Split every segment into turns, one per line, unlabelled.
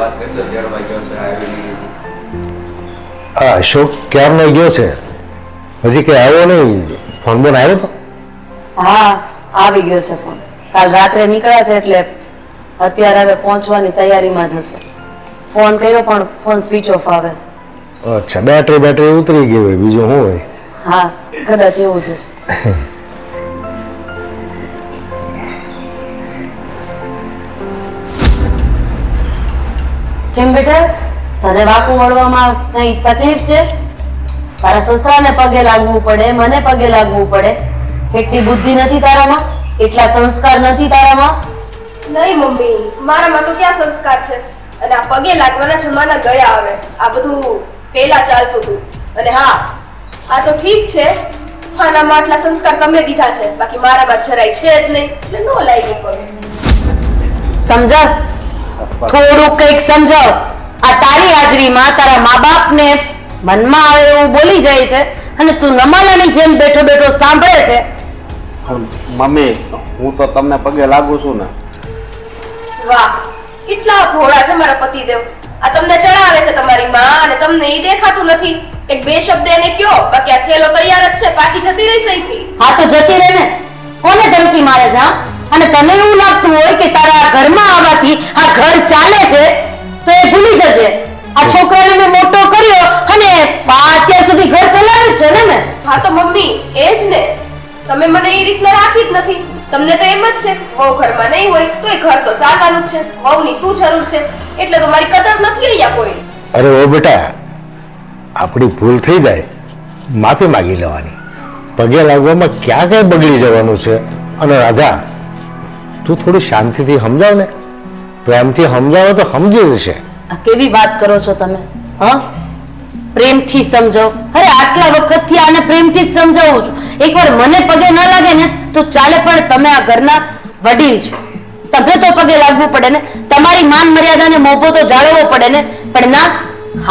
વાત કરી દો તેડવા ગયો છે આવી નહીં.
હા અશોક ક્યારનો ગયો છે? હજી કઈ આવ્યો નહીં? ફોન બોન આવ્યો તો?
હા આવી ગયો છે ફોન. કાલ રાત્રે નીકળ્યા છે એટલે અત્યારે હવે પહોંચવાની તૈયારીમાં જ હશે. ફોન કર્યો પણ ફોન સ્વિચ ઓફ આવે છે.
અચ્છા, બેટરી ઉતરી ગઈ હોય, બીજું શું હોય?
હા કદાચ એવું જ હશે. કેમ બેટા, તને વાકું વળવામાં કઈ તકલીફ છે? તારા સસરાને પગે લાગવું પડે, મને પગે લાગવું પડે. એટલી બુદ્ધિ નથી તારામાં? એટલા સંસ્કાર નથી તારામાં?
નહીં મમ્મી, મારામાં તો ક્યાં સંસ્કાર છે? અને આ પગે લાગવાના જમાના ગયા હવે. આ બધું પહેલા ચાલતું હતું. અને હા, આ તો ઠીક છે, આનામાં આટલા સંસ્કાર તમે દીધા છે, બાકી મારામાં જરાય છે જ નહીં, એટલે નો લાગી પગે.
સમજાવ, થોડું કઈક સમજાવ. આ તારી હાજરીમાં તારા મા બાપને મનમાં આવે એવું બોલી જાય છે અને તું નમાલાની જેમ બેઠો બેઠો સાંભળે છે.
મમ્મી, હું તો તમને પગે લાગુ છું ને.
વાહ, કેટલા ભોળા છે મારા પતિદેવ. આ તમને ચડાવે છે તમારી માં અને તમને ઈ દેખાતું નથી. એક બે શબ્દ એને કયો, બાકી આ થેલો તૈયાર જ છે, પાછી જતી રહી સહીથી.
હા તો જતી રહે ને. કોને ધમકી મારે છે? હા? અને તને એવું લાગતું હોય કે તારા ઘરમાં આવવાથી આ ઘર ચાલે છે તો એ ભૂલી જજે. આ છોકરાને મેં મોટો કર્યો અને અત્યાર સુધી ઘર ચલાવ્યું જ છે ને મેં.
હા તો મમ્મી, એ જ ને, તમે મને એ રીતના રાખી જ નથી. તમને તો એમ જ છે વહુ ઘરમાં નહીં હોય તો એ ઘર તો ચાલવાનું જ છે, વહુની શું જરૂર છે? એટલે તો મારી કદર નથી અહીંયા કોઈ.
અરે ઓ બેટા, આપણી ભૂલ થઈ જાય, માફી માંગી લેવાની. પગે લાગવામાં ક્યાં કઈ બગડી જવાનું છે? અને રાધા, તું થોડું શાંતિથી સમજાવ ને, પ્રેમથી સમજાવો તો સમજી જશે.
આ કેવી વાત કરો છો તમે? હા, પ્રેમથી સમજાવ? અરે આટલા વખતથી આને પ્રેમથી જ સમજાવું છું. એકવાર મને પગે ન લાગે ને તો ચાલે, પણ તમે આ ઘરના વડીલ છો, તમે તો પગે લાગવું પડે ને. તમારી માન મર્યાદાને મોભો તો જાળવવો પડે ને. પણ ના,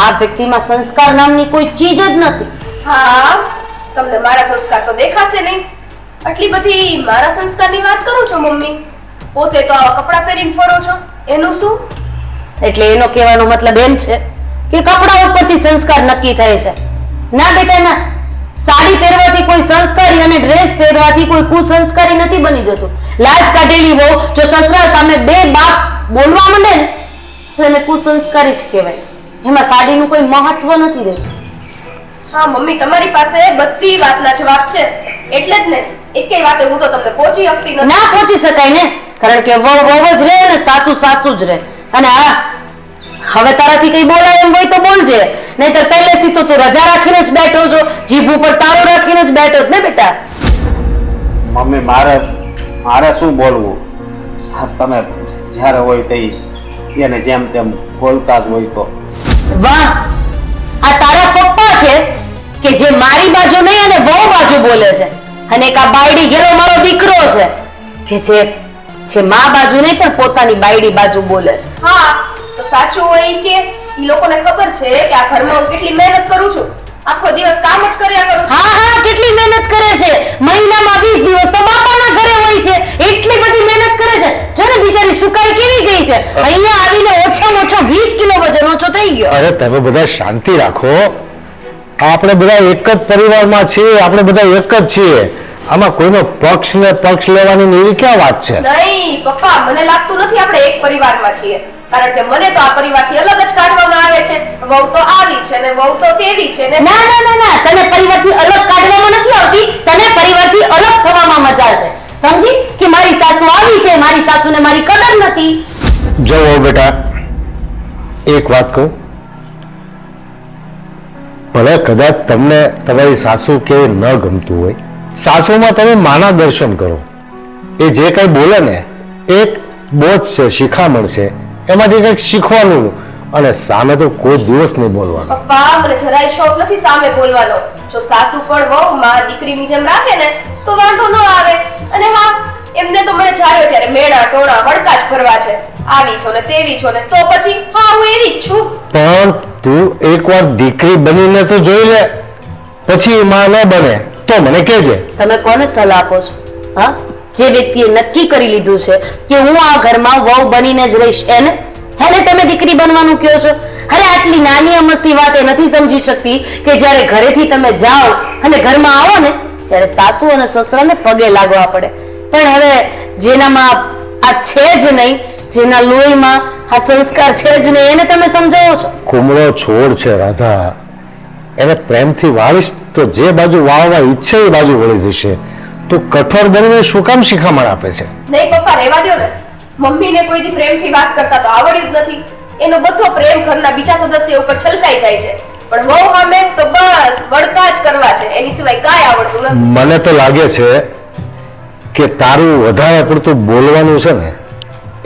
આ વ્યક્તિમાં સંસ્કાર નામની કોઈ ચીજ જ નથી.
હા, તમને મારા સંસ્કાર તો દેખાશે નહીં. આટલી બધી મારા સંસ્કારની વાત કરો છો મમ્મી. પોતે તો આવા કપડાં પહેરીને ફરો છો, એનું શું?
એટલે એનો કહેવાનો મતલબ એમ છે કે કપડા ઉપરથી સંસ્કાર નક્કી થાય છે? ના બેટા ના, સાડી પહેરવાથી કોઈ સંસ્કારી અને ડ્રેસ પહેરવાથી કોઈ કુસંસ્કારી નથી બની જતું. લાજ કાઢેલી વહુ જો સસરા સામે બે બાપ બોલવા માંડે ને તો એને કુસંસ્કારી જ કહેવાય. એમાં સાડીનું કોઈ મહત્વ નથી રહેતું.
હા મમ્મી, તમારી પાસે બધી વાતના જવાબ છે, એટલે જ ને એકેય વાતે હું તો તમને પહોંચી શકતી નથી.
ના પહોંચી શકાય ને, કારણ કે વહુ વહુ જ રહે અને સાસુ સાસુ જ રહે. અને હા, હવે તારાથી કઈ બોલાય એમ હોય તો બોલજે, નહીતર પહેલેથી તો તું રજા રાખીને જ બેઠો છો, જીભ ઉપર તાળું રાખીને જ બેઠો જ ને બેટા.
મમ્મી, મારે શું બોલવું? હા, તમે જ્યારે હોય તે એને જેમ તેમ બોલતા જ હોય તો.
વાહ, આ તારા પપ્પા છે કે જે મારી બાજુ નહીં અને વહુ બાજુ બોલે છે, અને એક આ બાયડી ગેલો મારો દીકરો છે કે જે મા બાજુ નહીં પણ પોતાની બાયડી બાજુ બોલે છે.
હા, તો સાચું હોય કે ઈ લોકોને ખબર છે કે આ ઘરમાં હું કેટલી મહેનત કરું છું, આખો દિવસ કામ જ કર્યા કરું છું.
હા હા, કેટલી મહેનત કરે છે. મહિનામાં 20 દિવસ તો બાપાના ઘરે હોય છે, એટલી બધી મહેનત કરે છે. જો ને બિચારી સુકાઈ કેવી ગઈ છે. અહીંયા આવીને ઓછામાં ઓછો 20 કિલો વજન ઓછો થઈ ગયો.
અરે તમે બધા શાંતિ રાખો. આપણે બધા એક જ પરિવારમાં છીએ, આપણે બધા એક જ છીએ. આમાં કોઈનો પક્ષ ને પક્ષ લેવાની એવી ક્યાં વાત છે?
નહીં પપ્પા, મને લાગતું નથી આપણે એક પરિવારમાં છીએ, કારણ કે મને તો આ પરિવારથી અલગ જ કાઢવામાં આવે છે. વહુ તો આવી છે ને વહુ તો તેવી છે ને.
ના ના ના ના, તને પરિવારથી અલગ કાઢવામાં નથી આવતી, તને પરિવારથી અલગ થવામાં મજા છે. સમજી કે મારી સાસુ આવી છે, મારી સાસુને મારી કદર નથી.
જો બેટા, એક વાત કહું, ભલે કદાચ તમને તમારી સાસુ કેવી ન ગમતું હોય, સાસુમાં તમે માના દર્શન કરો. એ જે કઈ બોલે ને એક બોધ છે, શિખામણ છે, એમાંથી કંઈક શીખવાનું. અને સામે તો કોઈ દિવસ નહીં બોલવાનું.
પપ્પા, મને જરાય શોખ નથી સામે બોલવાનો. જો સાસુ પણ વહુ માં દીકરીની જેમ રાખે ને તો વાંધો ન આવે. અને હા, એમને તો મને જ્યારે ત્યારે મેળા ટોણા વડકા જ ભરવા છે. આવી છો ને તેવી છો ને, તો પછી હા, હું એવી જ છું.
પણ તું એકવાર દીકરી બનીને તો જોઈ લે, પછી માં ન બને તો મને કહેજે.
તમે કોને સલાહ આપો છો? હા, જે વ્યક્તિએ નક્કી કરી લીધું છે કે હું આ ઘરમાં વહુ બનીને જ રહીશ, એને તમે દીકરી બનવાનું કહો છો? અરે આટલી નાની અમસ્તી વાત એ નથી સમજી શકતી કે જ્યારે ઘરેથી તમે જાઓ અને ઘરમાં આવો ને ત્યારે સાસુ અને સસરાને પગે લાગવા પડે. પણ હવે જેનામાં આ છે જ નહીં, જેના લોહીમાં આ સંસ્કાર છે જ નહીં, એને તમે સમજાવો છો?
કુમળો છોડ છે રાધા, એને પ્રેમથી વાળીશ તો જે બાજુ વાળવા ઈચ્છે એ બાજુ વળી જશે. તો કઠોર બનીને શું કામ શિખામણ આપે છે?
નહીં પપ્પા, રહેવા દ્યો ને. મમ્મીને કોઈથી પ્રેમથી વાત કરતા તો આવડ્યું જ નથી. એનો બધો પ્રેમ ઘરના બીજા સદસ્ય ઉપર છલકાઈ જાય છે. પણ વહુ સામે તો બસ વડકા જ કરવા છે, એની સિવાય કાંઈ આવડતું નથી.
મને તો લાગે છે કે તારું વધારે પડતું બોલવાનું છે ને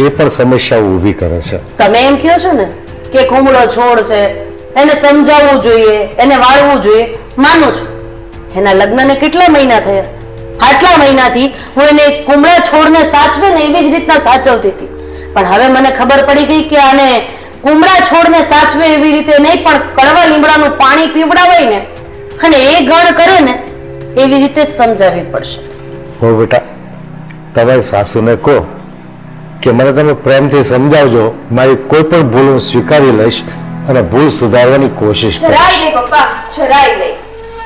એ પણ સમસ્યાઓ ઊભી કરે છે.
તમે એમ કહો છો ને કે કુમળો છોડ છે, એને સમજાવવું જોઈએ, એને વાળવું જોઈએ. માનું છું, એના લગ્નને કેટલા મહિના થયા? આટલા મહિનાથી હું એને કુમળા છોડને સાચવે ને એવી જ રીતના સાચવતી હતી. પણ હવે મને ખબર પડી ગઈ કે આને કુમળા છોડને સાચવે એવી રીતે નહીં, પણ કડવા લીમડાનું પાણી પીવડાવાય ને અને એ ગણ કરે ને એવી રીતે જ સમજાવવી પડશે.
હો બેટા, તમારી સાસુને કહો કે મને તમે પ્રેમથી સમજાવજો, મારી કોઈ પણ ભૂલ હું સ્વીકારી લઈશ અને ભૂલ સુધારવાની કોશિશ કરીશ.
જરાય નહીં પપ્પા, જરાય નહીં.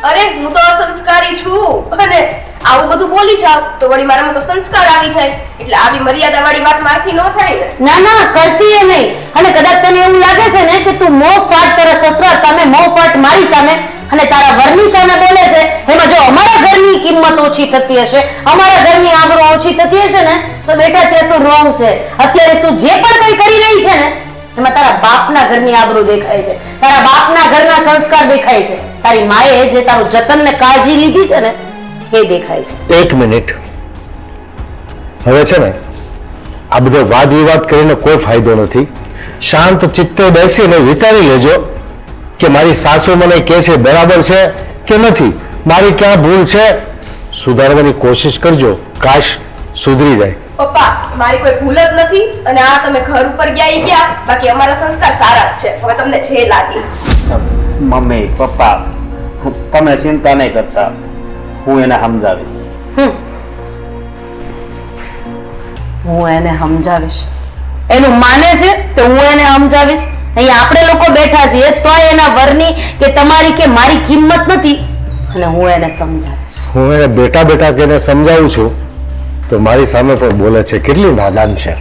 અરે હું તો અસંસ્કારી છું અને આવું બધું બોલી જાવ તો વળી મારામાં તો સંસ્કાર આવી જાય. એટલે આવી મર્યાદા વાળી વાત મારથી ન થાય ને.
ના ના, કરતી એ નહીં. અને કદાચ તને એવું લાગે છે ને કે તું મોં ફાટ તારા સસરા સામે, મોં ફાટ મારી સામે અને તારા વરની સામે બોલે છે, એમાં જો અમારા ઘરની કિંમત ઓછી થતી હશે, અમારા ઘરની આબરૂ ઓછી થતી હશે ને તો બેટા તે તું રોંગ છે. અત્યારે તું જે પણ કંઈ કરી રહી છે ને એમાં તારા બાપના ઘરની આબરૂ દેખાય છે, તારા બાપના ઘરના સંસ્કાર દેખાય છે, તારી માએ જે તારું જતન ને કાળજી લીધી છે ને એ દેખાય છે.
એક મિનિટ, હવે છે ને આ બધો વાદ વિવાદ કરીને કોઈ ફાયદો નથી. શાંત ચિત્તે બેસીને વિચારી લેજો કે મારી સાસુ મને કહે છે બરાબર છે કે નથી, મારી ક્યાં ભૂલ છે, સુધારવાની કોશિશ કરજો, કાશ સુધરી જાય.
પપ્પા, મારી કોઈ ભૂલ જ નથી અને આ તમે ઘર ઉપર ગયા ઈ ગયા, બાકી અમારા સંસ્કાર સારા જ છે. હવે તમને જે લાગે.
મમ્મી પપ્પા, તમે ચિંતા નહીં કરતા, હું એને સમજાવીશ.
હું એને સમજાવીશ? એનું માને છે તો હું એને સમજાવીશ? અહીંયા આપણે લોકો બેઠા છીએ તોય એના વરની કે તમારી કે મારી કિંમત નથી અને હું એને સમજાવીશ.
હું એને બેટા બેટા કહીને સમજાવું છું તો મારી સામે પણ બોલે છે. કેટલી નાદાન છે.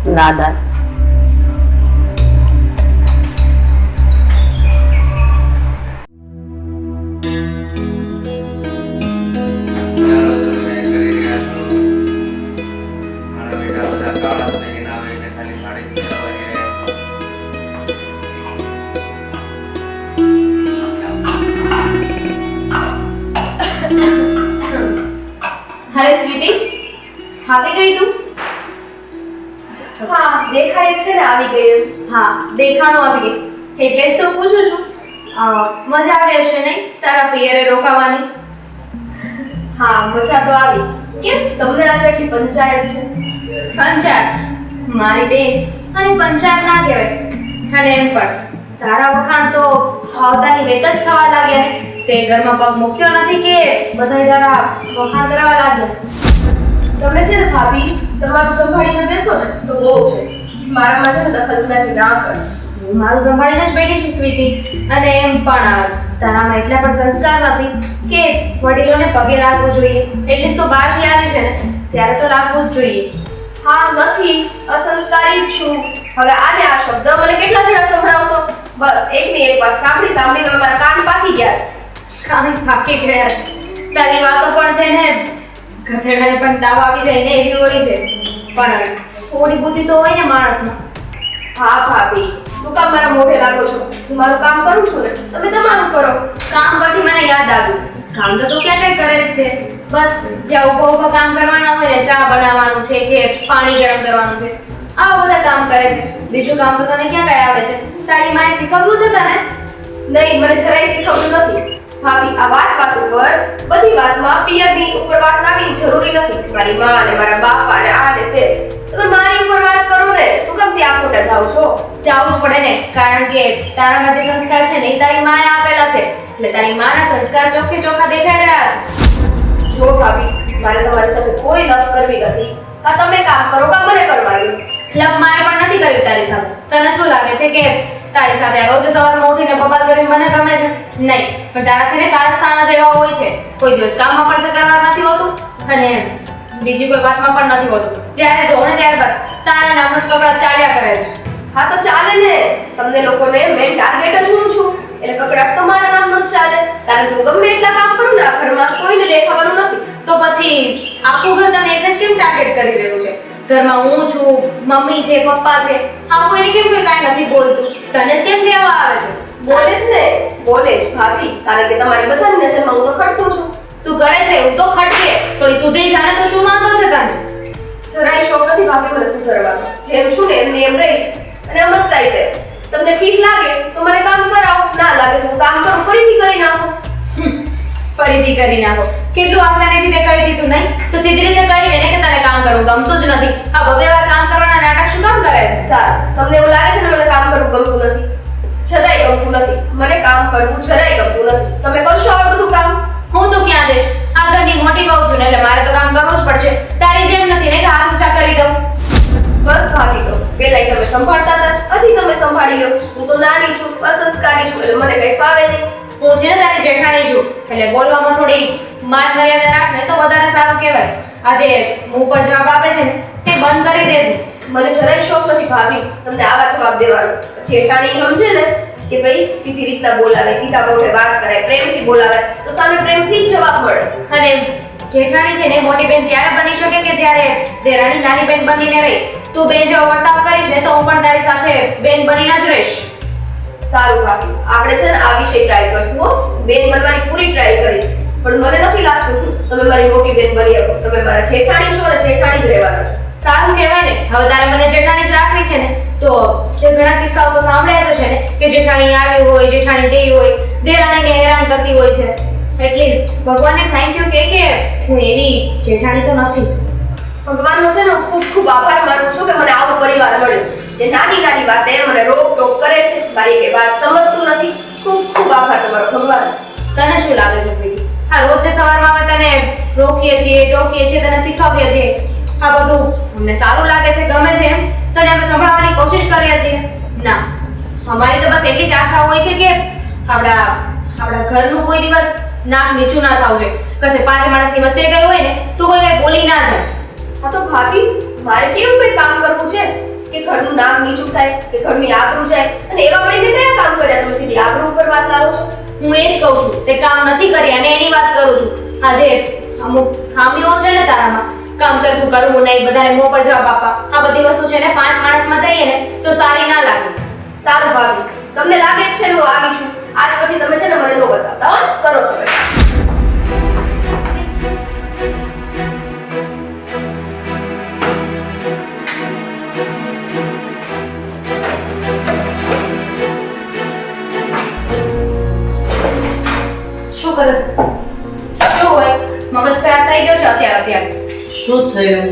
નાદાન?
હાય સ્વીટી, આવી ગઈ તું?
હા, દેખાય જ છે ને આવી ગઈ એમ.
હા, દેખાણું આવી ગઈ. એટલે જ તો પૂછું છું. મજા આવી હશે નહીં તારા પિયરે રોકાવાની?
હા, મજા તો આવી. કેમ તમને આજે એટલી પંચાયત છે?
પંચાયત? મારી બેન અને પંચાયત ના કહેવાય. અને એમ પણ તારા વખાણ તો આવતાની વેત જ થવા લાગ્યા ને. તે ઘરમાં પગ મૂક્યો નથી કે બધાય તારા વખાણ કરવા લાગ્યા?
તમે છે ને ભાભી, તમારું સંભાળીને બેસો ને તો બહુ છે. મારામાં છે ને દખલઅંદાજી ના કર.
હું મારું સંભાળીને જ બેઠી છું સ્વીટી. અને એમ પણ તારામાં એટલા પણ સંસ્કાર નથી કે વડીલોને પગે લાગવું જોઈએ. એટલીસ્ટ તો બહારથી આવી છે ને ત્યારે તો લાગવું જ જોઈએ.
હા, નથી, અસંસ્કારી જ છું. હવે આને આ શબ્દ મને કેટલા જણા સંભળાવશો? બસ એકની એક વાત સાંભળી સાંભળીને મારા કાન પાકી ગયા છે.
કાન પાકી ગયા છે? તારી વાતો પણ છે ને ગધેડાને પણ તાવ આવી જાય ને એવી હોય છે. પણ થોડી બુદ્ધિ તો હોય ને માણસમાં.
હા ભાભી, શું કામ મારા મોઢે લાગો છો? હું મારું કામ કરું છું ને, તમે તમારું કરો.
કામ પરથી મને યાદ આવ્યું, કામ તો તું ક્યાં કઈ કરે જ છે. બસ જ્યાં ઊભા ઊભા કામ કરવાના હોય ને, ચા બનાવવાનું છે કે પાણી ગરમ કરવાનું છે, આવા બધા કામ કરે છે. બીજું કામ તો તને ક્યાં કઈ આવડે છે? તારી માએ શીખવ્યું છે તને?
નહીં, મને જરાય શીખવતું નથી. ભાભી, આ વાત ઉપર બધી વાતમાં પિયરની ઉપર વાત લાવવી જરૂરી નથી. મારી માં અને મારા બાપા અને આ ને તે, તમે મારી ઉપર વાત કરો ને. શું કામ ત્યાં ખોટા જાઓ છો?
જાવું જ પડે ને, કારણ કે તારામાં જે સંસ્કાર છે ને એ તારી માએ આપેલા છે. એટલે તારી માના સંસ્કાર ચોખ્ખે ચોખ્ખા દેખાઈ રહ્યા છે.
જો ભાભી, મારે તમારી સાથે કોઈ લપ કરવી નથી. કા તમે કામ કરો કા મને કરવા દો.
લવ મારે પણ નથી કર્યું તારી સાથે. તને શું લાગે છે કે તારી સાથે રોજ સવારમાં ઉઠીને બબાલ કરીને મને ગમે છે? નહીં, પણ તારા છે ને કારસ્તાના જેવા હોય છે. કોઈ દિવસ કામમાં પણ સકરવાર નથી હોતું અને બીજી કોઈ વાતમાં પણ નથી હોતું. જ્યારે જોઉં ને ત્યારે બસ તારા નામનું જ કકડાટ ચાલ્યા કરે છે.
હા તો ચાલે ને, તમને લોકોને મેન ટાર્ગેટ જ હું છું, એટલે કકડાટ તો મારા નામનો જ ચાલે. કારણ કે હું ગમે એટલા કામ કરું ને આ ઘરમાં કોઈને દેખાવાનું નથી.
તો પછી આખું ઘર તને એકને જ કેમ ટાર્ગેટ કરી રહ્યું છે? ઘરમાં હું છું, મમ્મી છે, પપ્પા છે, આ કોઈને કેમ કોઈ કાંઈ નથી બોલતું? તને જ કેમ કહેવા આવે છે?
બોલે જ ને, બોલે જ ભાભી, કારણ કે તમારી બધાની નજરમાં હું તો ખટકું છું.
તું કરે છે એવું તો ખટકે, થોડી સુધરી જાણે તો શું વાંધો છે તને?
જરાય શોખ નથી ભાભી મને સુધરવાનો. જેમ છું ને એમને એમ રહીશ અને આ મસ્તાઈ દે. તમને ઠીક લાગે તો મને કામ કરાવો, ના લાગે તો હું કામ કરું ફરીથી કરી નાખું.
ફરીથી કરી નાખો. કેટલું આસાનીથી તે કહી દીધું નહીં? તો સીધી રીતે કહી દે ને કે તને કામ કરવું ગમતું જ નથી. આ બબે વાર કામ કરવાના નાટક શું કામ કરે છે?
સારું, તમને એવું લાગે છે ને મને કામ કરવું ગમતું નથી? જરાય ગમતું નથી. મને કામ કરવું જરાય ગમતું નથી. તમે કરશો હવે બધું કામ?
હું તો ક્યાં જઈશ? આ ઘરની મોટી બહુ છું ને એટલે મારે તો કામ કરવું જ પડશે. તારી જેમ નથી ને કે હાથ ઊંચા કરી દઉં.
બસ ભાભી તો પેલાય તમે સંભાળતા હતા, હજી તમે સંભાળી લો. હું તો નાની છું, અસંસ્કારી છું, એટલે મને કઈ ફાવે નહીં.
હું છે ને તારી જેઠાણી છું એટલે બોલવામાં થોડી માન મર્યાદા રાખ ને તો વધારે સારું કહેવાય. આજે મું પર જવાબ આપે છે ને તે બંધ કરી દેજે.
મને જરાય શોખ નથી ભાભી તમને આવા જવાબ દેવાનો. જેઠાણી સમજે ને કે ભાઈ સીધી રીતના બોલાવે, સીધા મોઢે વાત કરાય, પ્રેમથી બોલાવે તો સામે પ્રેમથી જ જવાબ મળે.
અને જેઠાણી છે ને મોટી બેન ત્યારે બની શકે કે જ્યારે દેરાણી નાની બેન બનીને રહી. તું બેન જેવો વર્તાવ કરીશ ને તો હું પણ તારી સાથે બેન બનીને જ રહીશ.
સારું ભાભી, આપણે છે ને આ વિષય ટ્રાય કરશું હો. બેન બનવાની પૂરી ટ્રાય કરીશ, પણ મને નથી લાગતું તમે મારી મોટી બેન બની શકો. તમે મારા જેઠાણી છો અને જેઠાણી જ રહેવાના છો.
સારું કહેવાય ને. હવે તારે મને જેઠાણી જ રાખવી છે ને તો તે ઘણા કિસ્સાઓ તો સાંભળ્યા જ હશે ને કે જેઠાણી આવી હોય, જેઠાણી ગઈ હોય, દેરાણીને હેરાન કરતી હોય છે. એટલીસ્ટ ભગવાનને થેન્ક યુ કે હું એવી જેઠાણી તો નથી.
ભગવાનનો છે ને હું ખૂબ ખૂબ આભાર માનું છું કે મને આવો પરિવાર મળ્યો જે નાની નાની વાતે મને રોક ટોક કરે છે, મારી કે વાત સમજતું નથી. ખૂબ ખૂબ આભાર તમારો ભગવાન.
તને શું લાગે છે સ્વીટી? હા, રોજ જે સવારમાં અમે તને રોકીએ છીએ, ટોકીએ છીએ, તને શીખવીએ છીએ, આ બધું અમને સારું લાગે છે, ગમે છે એમ તને અમે સંભળાવવાની કોશિશ કરીએ છીએ? ના, અમારી તો બસ એટલી જ આશા હોય છે કે આપણા ઘરનું કોઈ દિવસ નામ નીચું ના થવું જોઈએ. કશે પાંચ માણસની વચ્ચે ગઈ હોય ને તો કોઈ કઈ બોલી ના જાય.
હા તો ભાભી, મારે કેવું કોઈ કામ કરવું છે કે ઘરનું નામ નીચું થાય કે ઘરની આબરૂ જાય? અને એવા વળી મેં કયા કામ કર્યા તમે સીધી આબરૂ ઉપર વાત લાવો છો?
હું એ જ કહું છું, તે કામ નથી કર્યા અને એની વાત કરું છું. આજે અમુક ખામીઓ છે ને તારામાં, કામ સરખું કરવું નહીં, બધાને મોં પર જવાબ આપવા, આ બધી વસ્તુ છે ને પાંચ માણસમાં જઈએ ને તો સારી ના લાગે.
સારું ભાભી, તમને લાગે જ છે ને હું આવી છું, આજ પછી તમે છે ને મને ન બતાવતા હો. કરો તમે.
શું કરે છે? શું હોય? મગજ ખરાબ થઈ ગયો છે અત્યારે.
શું થયું?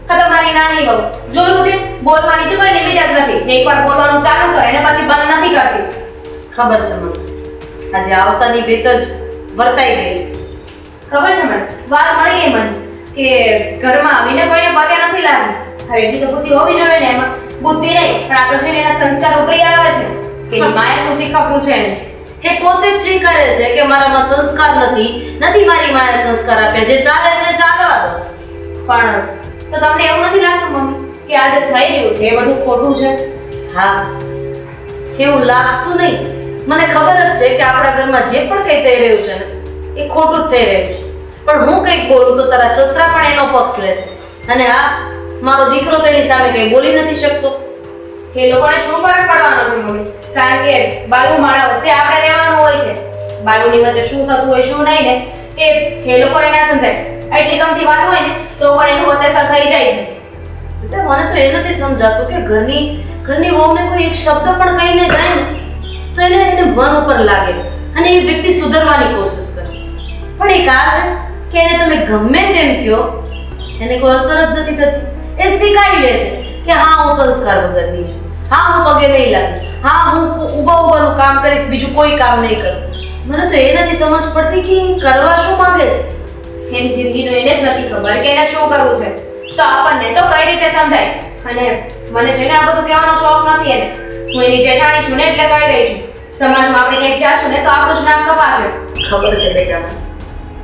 હા, તમારી નાની બહુ જોયું છે, બોલવાની તો કોઈ લિમિટ જ નથી. એકવાર બોલવાનું ચાલુ કરે ને પછી બંધ નથી કરતી.
ખબર છે મને, આજે આવતાની બેત જ વર્તાઈ ગઈ છે.
ખબર છે મને, વાત મળી ગઈ મને કે ઘરમાં આવીને કોઈને પગે નથી લાગી. હવે એટલી તો બુદ્ધિ હોવી જોઈએ ને એમાં. બુદ્ધિ નહીં, પણ આ તો છે ને એના સંસ્કાર ઉભરી આવે છે કે એની માએ શું શીખવ્યું છે એને.
એ પોતે જ સ્વીકારે છે કે મારામાં સંસ્કાર નથી મારી માએ સંસ્કાર આપ્યા. જે ચાલે છે ચાલવા દો.
પણ તો તમને એવું નથી લાગતું મમ્મી કે આ જે થઈ રહ્યું છે એ બધું ખોટું છે?
હા, એવું લાગતું નહીં. મને ખબર જ છે કે આપણા ઘરમાં જે પણ કંઈ થઈ રહ્યું છે ને એ ખોટું જ થઈ રહ્યું છે. પણ હું કંઈક બોલું તો તારા સસરા પણ એનો પક્ષ લે છે. અને હા, મારો દીકરો તેની સામે કંઈ બોલી નથી શકતો.
એ લોકોને શું ફરક પડવાનો છે મમ્મી? કારણ કે બાલુ માળા વચ્ચે આપણે રહેવાનું હોય છે. બાલુની વચ્ચે શું થતું હોય શું નહીં ને એ લોકોને ના સમજાય. એટલી ગમતી વાત હોય ને તો પણ એનું અત્યાચાર થઈ જાય છે.
એટલે મને તો એ નથી સમજાતું કે ઘરની વહુને કોઈ એક શબ્દ પણ કહીને જાય ને તો એને મન ઉપર લાગે અને એ વ્યક્તિ સુધરવાની કોશિશ કરે. પણ એક આ છે કે એને તમે ગમે તેમ કહો એને કોઈ અસર જ નથી થતી. એ સ્વીકારી લે છે કે હા, હું સંસ્કાર વગરની છું, હા હું પગે નહીં લાગુ, હા હું ઊભાનું કામ કરીશ, બીજું કોઈ કામ નહીં કરું. મને તો એ નથી સમજ પડતી કે કરવા શું માંગે છે.
એની જિંદગીનું એને જ નથી ખબર કે એને શું કરવું છે. તો આપણને તો કઈ રીતે સમજાય? અને મને છે ને આ બધું કહેવાનો શોખ નથી એને. હું એની જેઠાણી છું ને એટલે કહી રહી છું. સમાજમાં આપણે ક્યાંક જાશું ને તો આપણું જ નામ કપાશે.
ખબર છે બેટા મને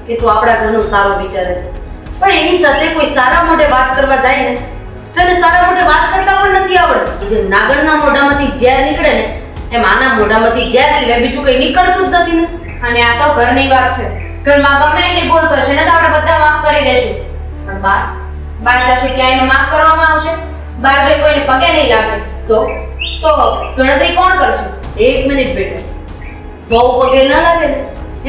કે તું આપણા ઘરનું સારું વિચારે છે, પણ એની સાથે કોઈ સારા મોઢે વાત કરવા જાય ને તો એને સારા મોઢે વાત કરતા પણ નથી આવડતું. જેમ નાગણના મોઢામાંથી ઝેર નીકળે ને એમ આના મોઢામાંથી ઝેર સિવાય બીજું કંઈ નીકળતું જ નથી ને.
અને આ તો ઘરની વાત છે. ઘરમાં ગમે એટલી ભૂલ કરશે ને તો આપણે બધા માફ કરી દેશું. પણ બહાર જશું ત્યાં એને માફ કરવામાં આવશે? બહાર જઈ કોઈને પગે નહીં લાગે તો ગણતરી કોણ કરશે?
એક મિનિટ બેટા, બહુ પગે ના લાગે ને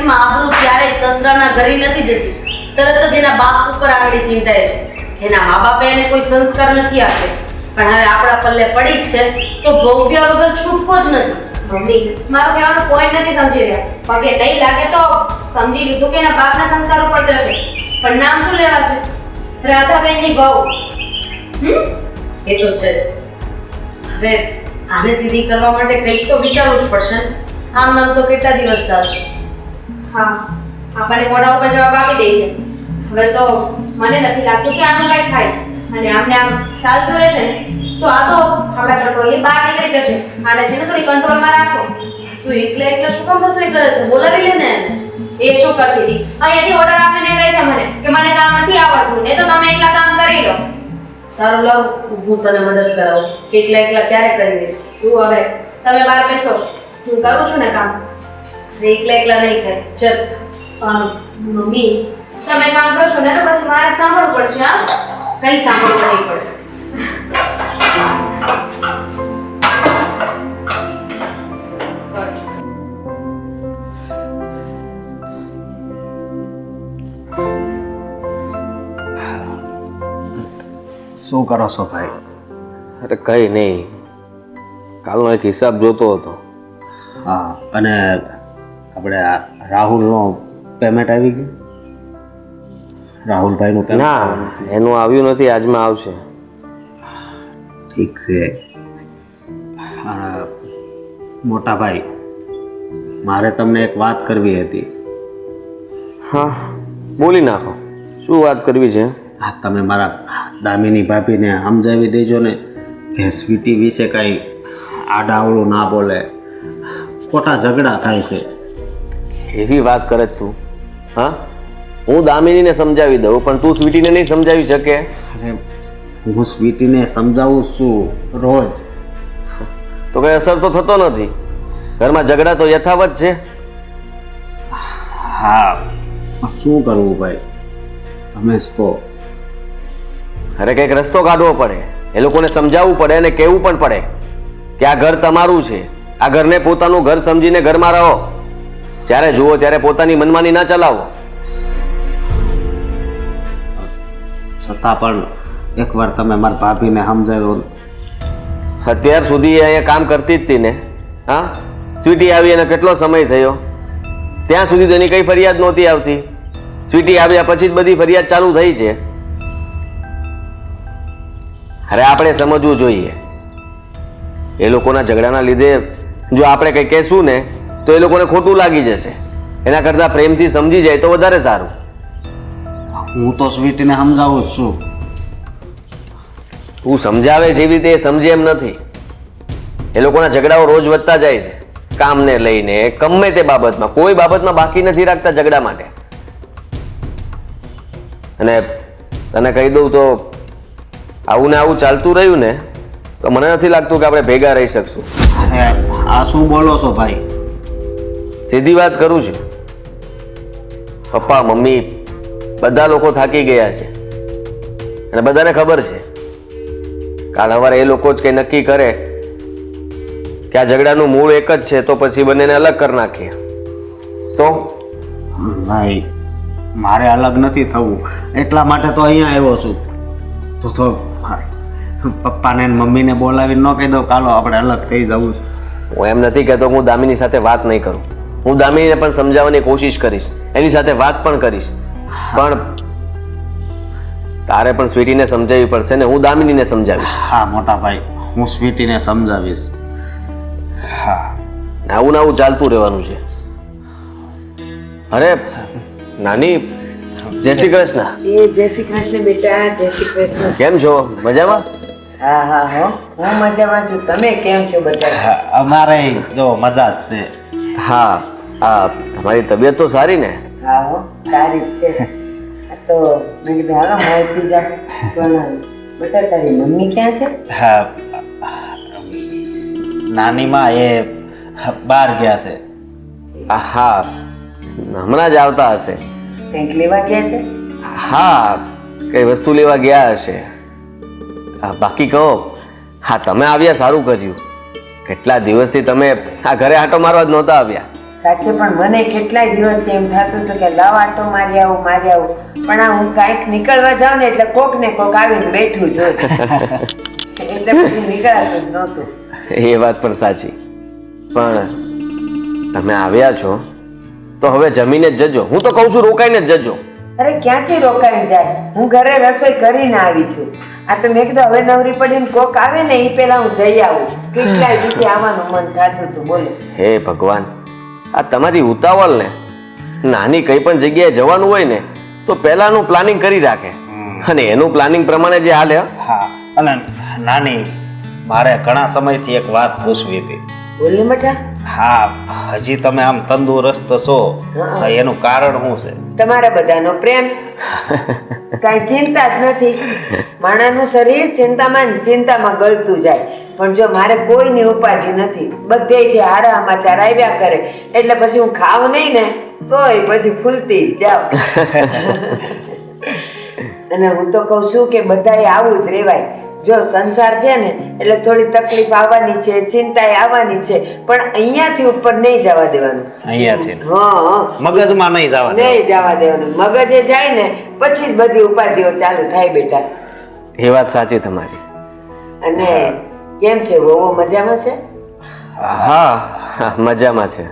એમાં આબરૂ ક્યારેય સસરાના ઘરે નથી જતી. તરત જ એના બાપ ઉપર આંગળી ચિંતાય છે. એના મા બાપે એને કોઈ સંસ્કાર નથી આપ્યો, પણ હવે આપણા પલ્લે પડી જ છે તો ભોગવ્યા વગર છૂટકો જ નથી.
મમ્મી, મારું કહેવાનું પોઈન્ટ નથી સમજી રહ્યા. પગે નહીં લાગે તો સમજી લીધું કે એના બાપના સંસ્કાર ઉપર જશે, પણ નામ શું લેવાશે? રાધાબેનની વહુ.
એ તો છે જ. હવે આને સીધી કરવા માટે કંઈક તો વિચારવું જ પડશે ને. આમ નામ તો કેટલા દિવસ ચાલશે?
હા, આપણને મોઢા ઉપર જવાબ આપી દે છે. હવે તો મને નથી લાગતું કે આનું કંઈ થાય. અને આમને આમ ચાલતું રહેશે ને તો આ તો આપણા કંટ્રોલની બહાર નીકળી જશે. આને છે ને થોડી કંટ્રોલમાં રાખો.
તું એકલા શું કામ રસોઈ કરે છે? બોલાવી લે ને એને.
એ શું કરતી હતી? અહીંયાથી ઓર્ડર આપીને કહે છે મને કે મને કામ નથી આવડતું ને તો તમે એકલા કામ કરી લો.
સારું લાવ, હું તને મદદ કરાવું. એકલા ક્યારે કરી લે?
શું હવે તમે બહાર બેસો, હું કરું છું ને કામ.
એકલા નહીં થાય. ચલ.
પણ મમ્મી, તમે કામ કરશો ને તો પછી મારે જ સાંભળવું પડશે. હા,
કઈ સાંભળવું નહીં પડે.
શું કરો છો ભાઈ?
અરે કંઈ નહીં, કાલનો એક હિસાબ જોતો હતો.
હા, અને આપણે આ રાહુલનો પેમેન્ટ આવી ગયું? રાહુલભાઈનું પેમેન્ટ?
ના, એનું આવ્યું નથી, આજમાં આવશે.
ઠીક છે. મોટા ભાઈ, મારે તમને એક વાત કરવી હતી.
હા, બોલી નાખો. શું વાત કરવી છે?
હા, તમે મારા દામિની ભાભીને સમજાવી દેજો ને કે સ્વીટી વિશે કાંઈ આડાવડું ના બોલે. ખોટા ઝઘડા થાય છે.
એવી વાત કરે તું? હા, હું દામિનીને સમજાવી દઉં, પણ તું સ્વીટીને નહીં સમજાવી શકે?
અરે, હું સ્વીટીને સમજાવું છું રોજ.
તો કઈ અસર તો થતો નથી. ઘરમાં ઝઘડા તો યથાવત છે.
હા, શું કરવું ભાઈ, તમે જ કહો.
અરે કંઈક રસ્તો કાઢવો પડે. એ લોકોને સમજાવવું પડે અને કહેવું પણ પડે કે આ ઘર તમારું છે. આ ઘરને પોતાનું ઘર સમજીને ઘરમાં રહો. જ્યારે જુઓ ત્યારે પોતાની મનમાની ના ચલાવો.
છતાં પણ એકવાર તમે મારા ભાભીને સમજાવ્યો.
અત્યાર સુધી એ અહીંયા કામ કરતી જ હતી ને. હા, સ્વીટી આવી અને કેટલો સમય થયો? ત્યાં સુધી તો એની કઈ ફરિયાદ નહોતી આવતી. સ્વીટી આવ્યા પછી જ બધી ફરિયાદ ચાલુ થઈ છે. અરે આપણે સમજવું જોઈએ. એ લોકોના ઝઘડાના લીધે જો આપણે કંઈ કહેશું ને તો એ લોકોને ખોટું લાગી જશે. એના કરતાં પ્રેમથી સમજી જાય તો વધારે સારું.
હું તો સ્વીટીને સમજાવું જ છું.
તું સમજાવે છે એવી રીતે એ સમજે એમ નથી. એ લોકોના ઝઘડાઓ રોજ વધતા જાય છે. કામને લઈને, ગમે તે બાબતમાં, કોઈ બાબતમાં બાકી નથી રાખતા ઝઘડા માટે. અને તને કહી દઉં તો આવું ને આવું ચાલતું રહ્યું ને તો મને નથી લાગતું કે આપણે ભેગા રહી શકશું.
અરે, આ શું બોલો છો ભાઈ?
સીધી વાત કરું છું. પપ્પા, મમ્મી બધા લોકો થાકી ગયા છે અને બધાને ખબર છે. કાલ સવારે એ લોકો જ કંઈ નક્કી કરે કે આ ઝઘડાનું મૂળ એક જ છે તો પછી બંનેને અલગ કરી નાખીએ. તો
ભાઈ, મારે અલગ નથી થવું, એટલા માટે તો અહીંયા આવ્યો છું. તો પપ્પાને ને મમ્મીને બોલાવીને ન કહી દઉં કાલો આપણે અલગ થઈ જવું છે.
હું એમ નથી કહેતો હું દામિની સાથે વાત નહીં કરું. હું દામિનીને પણ સમજાવવાની કોશિશ કરીશ, એની સાથે વાત પણ કરીશ. પણ તારે પણ સ્વીટીને સમજાવવી પડશે ને હું દામિનીને સમજાવીશ.
હા મોટા ભાઈ, હું સ્વીટીને સમજાવીશ. હા,
આવું ને આવું ચાલતું રહેવાનું છે. અરે નાની, જય શ્રી કૃષ્ણ.
જય શ્રી કૃષ્ણ બેટા, જય શ્રી કૃષ્ણ.
કેમ છો? મજામાં?
હા હા હો હું મજામાં છું. તમે કેમ છો બધા?
અમારે જો મજા જ છે.
હા તમારી તબિયત તો સારી ને?
હા હો સારી જ છે. આ તો મેં કીધું હાલો માહિતી જા પણ બેટા તારી મમ્મી ક્યાં છે?
હા, નાનીમાં એ બહાર ગયા છે.
હા હમણાં જ આવતા હશે.
કંઈક લેવા ગયા છે?
હા કઈ વસ્તુ લેવા ગયા હશે. બાકી કહો, હા તમે આવ્યા સારું કર્યું. કેટલા દિવસથી તમે આ ઘરે આંટો મારવા જ નહોતા આવ્યા.
સાચે પણ મને કેટલાય દિવસથી એમ થતું હતું કે લાવ આટો મારી આવું પણ આ હું કાંઈક નીકળવા જાઉં ને એટલે કોક ને કોક આવીને બેઠું જ હોય એટલે પછી નીકળાતું જ નહોતું.
એ વાત પણ સાચી. પણ તમે આવ્યા છો તો હવે જમીને જ જજો. હું તો કહું છું રોકાઈને જ જજો.
અરે ક્યાંથી રોકાઈ જાય? હું ઘરે રસોઈ કરીને આવી છું. આ તો મેં કીધું હવે નવરી પડીને કોક આવે ને એ પેલા હું જઈ આવું. કેટલાય દીથી આવવાનું મન થતું હતું. બોલો.
હે ભગવાન, આ તમારી ઉતાવળ ને નાની કઈ પણ જગ્યાએ જવાનું હોય ને તો પહેલાનું પ્લાનિંગ કરી રાખે અને એનું પ્લાનિંગ પ્રમાણે જે હાલે.
હા, અને નાની મારે ઘણા સમયથી એક વાત પૂછવી હતી.
બોલો બેટા.
હા, હજી તમે આમ તંદુરસ્ત છો તો એનું કારણ શું છે?
તમારા બધાનો પ્રેમ. કાંઈ ચિંતા જ નથી. માણાનું શરીર ચિંતામાં ગળતું જાય પણ જો મારે કોઈની ઉપાધિ નથી. બધેથી હારા સમાચાર આવ્યા કરે એટલે પછી હું ખાવ નહીં ને તોય પછી ફૂલતી જ જાઉં. અને હું તો કહું છું કે બધાએ આવું જ રહેવાય. જો સંસાર છે ને એટલે થોડી તકલીફ આવવાની છે, ચિંતાએ આવવાની છે, પણ અહીંયાથી ઉપર નહીં જવા દેવાનું.
અહીંયાથી
હા,
મગજમાં નહીં જવા
નહીં જવા દેવાનું. મગજે જાય ને પછી જ બધી ઉપાધિઓ ચાલુ થાય બેટા.
એ વાત સાચી તમારી.
અને કેમ છે વહુ મજામાં છે?
હા મજામાં છે.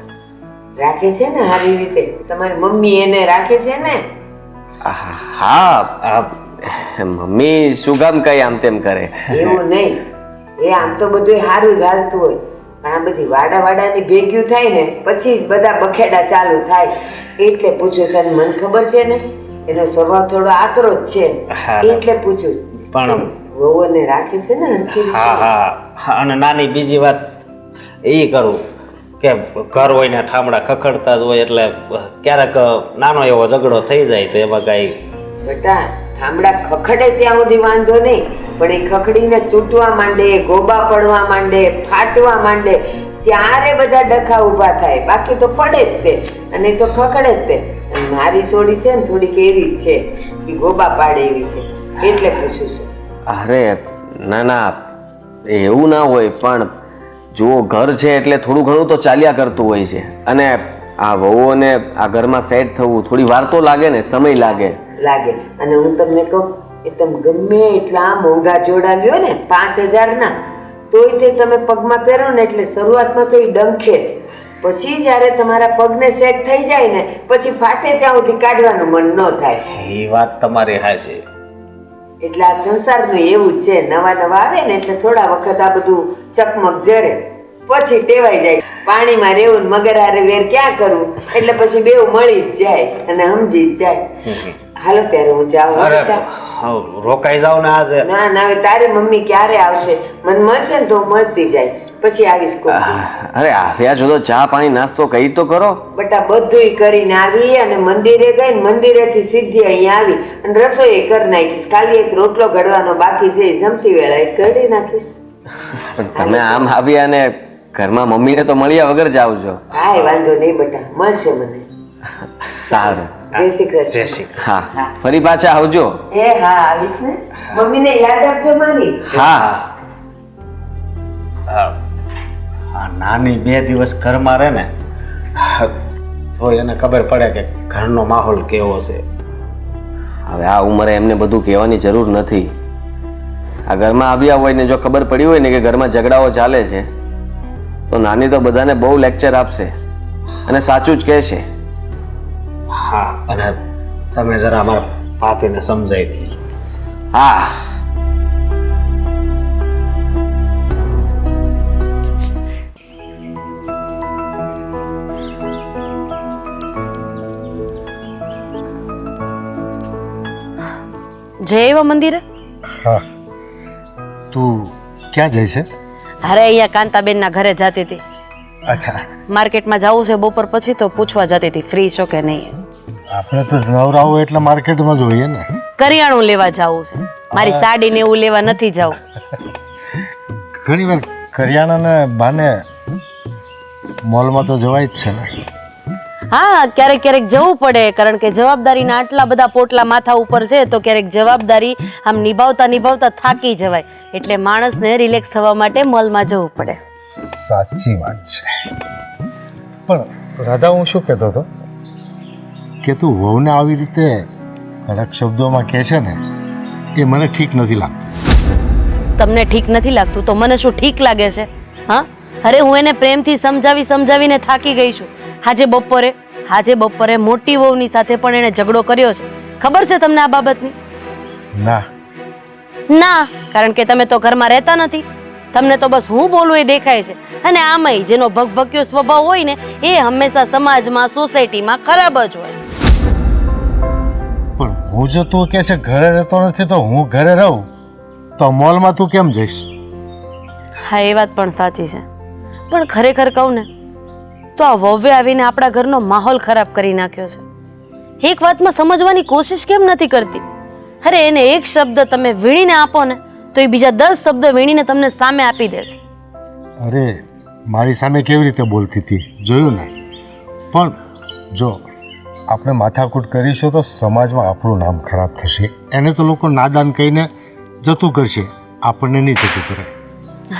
રાખે છે ને સારી રીતે? તમારી મમ્મી એને રાખે છે ને?
હા મમ્મી શું કામ કઈ આમ તેમ કરે?
એવું નહીં, એ આમ તો બધું સારું જ હાલતું હોય પણ આ બધી વાડાની ભેગ્યું થાય ને પછી જ બધા બખેડા ચાલુ થાય એટલે પૂછું છે. મને ખબર છે ને એનો સ્વભાવ થોડો આકરો જ છે એટલે પૂછું.
પણ
વહુને રાખે છે ને હરખી રીતે?
હા, અને નાની બીજી વાત એ કરું કે ઘર હોય ને ઠામડા ખખડતા જ હોય એટલે ક્યારેક નાનો એવો ઝઘડો થઈ જાય તો એમાં કઈ
બેટા ઠામડા ખખડે ત્યાં સુધી વાંધો નહીં પણ એ ખખડીને તૂટવા માંડે, ગોબા પડવા માંડે, ફાટવા માંડે ત્યારે બધા ડખા ઊભા થાય. બાકી તો પડે જ તે અને તો ખખડે જ તે. મારી સોડી છે ને થોડીક એવી જ છે કે ગોબા પાડે એવી છે એટલે પૂછું છું.
અરે ના એવું ના હોય પણ જુઓ ઘર છે એટલે થોડું ઘણું તો ચાલ્યા કરતું હોય છે અને આ વહુઓને આ ઘરમાં સેટ થવું થોડી વાર તો લાગે ને, સમય લાગે.
અને હું તમને કહું એ તમે ગમે એટલા મોંઘા જોડા લ્યો ને 5000 તોય તે તમે પગમાં પહેરો ને એટલે શરૂઆતમાં તો એ ડંખે જ. પછી જ્યારે તમારા પગને સેટ થઈ જાય ને પછી ફાટે ત્યાં સુધી કાઢવાનું મન ન થાય.
એ વાત તમારી હાચી.
એટલે આ સંસારનું એવું જ છે. નવા આવે ને એટલે થોડા વખત આ બધું ચકમક જરે પછી ટેવાઈ જાય. પાણીમાં રહેવું ને મગર હારે વેર ક્યાં કરવું એટલે પછી બેવ મળી જ જાય અને સમજી જ જાય. હાલો ત્યારે હું જાઉં.
રોકાઈ જાવ ને આજે?
ના હવે તારી મમ્મી ક્યારે આવશે? મને મળશે ને તો મળતી જઈશ પછી આવીશ.
અરે આવ્યા છો તો ચા પાણી નાસ્તો કઈ તો કરો.
બટા બધુંય કરીને આવી અને મંદિરે ગઈ ને મંદિરેથી સીધી અહીંયા આવી અને રસોઈ કરી નાખીશ. ખાલી એક રોટલો ઘડવાનો બાકી છે જમતી વેળા એક ઘડી નાખીશ.
તમે આમ આવ્યા ને ઘરમાં મમ્મીને તો મળ્યા વગર જાવ છો.
કાંઈ વાંધો નહીં બેટા, મળશે મને.
સારું,
જય શ્રી કૃષ્ણ.
જય શ્રી કૃષ્ણ.
હા ફરી પાછા આવજો.
હા આવીશ ને. મમ્મીને યાદ આપજો મારી.
હા
નાની 2 દિવસ ઘરમાં રહે ને તો એને ખબર પડે કે ઘરનો માહોલ કેવો છે.
હવે આ ઉંમરે એમને બધું કહેવાની જરૂર નથી. આ ઘરમાં આવ્યા હોય ને જો ખબર પડી હોય ને કે ઘરમાં ઝઘડાઓ ચાલે છે તો નાની તો બધાને બહુ લેક્ચર આપશે અને સાચું જ કહેશે.
હા, અને તમે જરા અમારા પાપીને સમજાવી દો.
હા
જય એવા મંદિરે?
હા તું ક્યાં જાય છે?
અરે અહીંયા કાંતાબેનના ઘરે જતી હતી.
અચ્છા,
માર્કેટમાં જવું છે બપોર પછી, તો પૂછવા જતી હતી ફ્રી છો કે નહીં.
આપણે તો નવરાવો એટલે માર્કેટમાં જોઈએ ને.
કરિયાણું લેવા જવું છે, મારી સાડી ને એવું લેવા નથી જવું.
ઘણી વાર કરિયાણાને બાને મોલમાં તો જવાય જ છે ને.
હા, ક્યારેક ક્યારેક જવું પડે, કારણ કે જવાબદારીના આટલા બધા પોટલા માથા ઉપર છે, તો ક્યારેક જવાબદારી આમ નિભાવતા નિભાવતા થાકી જવાય, એટલે માણસને રિલેક્સ થવા માટે મોલમાં જવું પડે.
સાચી વાત છે. પણ રાધા, હું શું કહેતો હતો કે તું વહુને આવી રીતે કડક શબ્દોમાં કહે છે ને, એ મને ઠીક નથી લાગતું.
તમને ઠીક નથી લાગતું તો મને શું ઠીક લાગે છે? હા, અરે હું એને પ્રેમથી સમજાવીને થાકી ગઈ છું. આજે બપોરે મોટી વહુની સાથે પણ એને ઝઘડો કર્યો છે. ખબર છે તમને આ બાબતની? ના, કારણ કે તમે તો ઘરમાં રહેતા નથી. તમને તો બસ હું બોલું એ દેખાય છે. અને આમાંય જેનો ભગભક્યો સ્વભાવ હોય ને, એ હંમેશા સમાજમાં, સોસાયટીમાં ખરાબ જ હોય.
પણ હું જો તું કહે છે ઘરે રહેતો નથી, તો હું ઘરે રહું તો મોલમાં તું કેમ જઈશ?
હા, એ વાત પણ સાચી છે. પણ ખરેખર કહું ને તો આ વહુએ આવીને આપણા ઘરનો માહોલ ખરાબ કરી નાખ્યો છે. એક વાતમાં સમજવાની કોશિશ કેમ નથી કરતી? અરે એને એક શબ્દ તમે વીણીને આપો ને, તો એ બીજા 10 શબ્દ વીણીને તમને સામે આપી દે છે.
અરે, મારી સામે કેવી રીતે બોલતી હતી જોયું ને? પણ જો આપણે માથાકૂટ કરીશું તો સમાજમાં આપણું નામ ખરાબ થશે. એને તો લોકો નાદાન કહીને જતું કરશે, આપણને નહીં જતું કરે.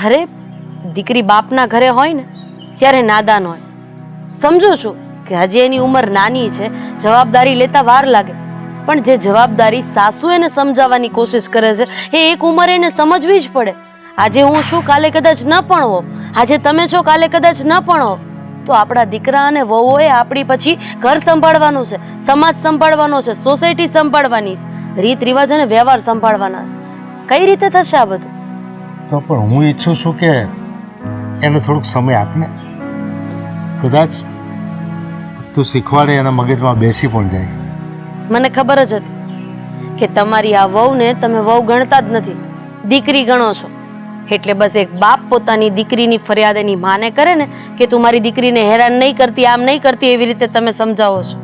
અરે, દીકરી બાપના ઘરે હોય ને ત્યારે નાદાન હોય. સમજુ છું કે હજી એની ઉંમર નાની છે, જવાબદારી લેતા વાર લાગે, પણ જે જવાબદારી સાસુ એને સમજાવવાની કોશિશ કરે છે, એ એક ઉંમરે એને સમજવી જ પડે. આજે હું છું, કાલે કદાચ ન પણ હો. આજે તમે છો, કાલે કદાચ ન પણ હો. તો આપણા દીકરા અને વહુઓએ આપણી પછી ઘર સંભાળવાનું છે, સમાજ સંભાળવાનો છે, સોસાયટી સંભાળવાની છે, રીત રિવાજ અને વ્યવહાર સંભાળવાના છે. કઈ રીતે થશે આ બધું?
તો પણ હું ઈચ્છું છું કે એને થોડોક સમય આપને. કદાચ તું શીખવાડે એના મગજમાં બેસી પણ જાય.
મને ખબર જ હતી કે તમારી આ વહુને તમે વહુ ગણતા જ નથી, દીકરી ગણો છો. એટલે બસ એક બાપ પોતાની દીકરીની ફરિયાદ એની માને કરે ને કે તું મારી દીકરીને હેરાન નહીં કરતી, આમ નહીં કરતી, એવી રીતે તમે સમજાવો છો.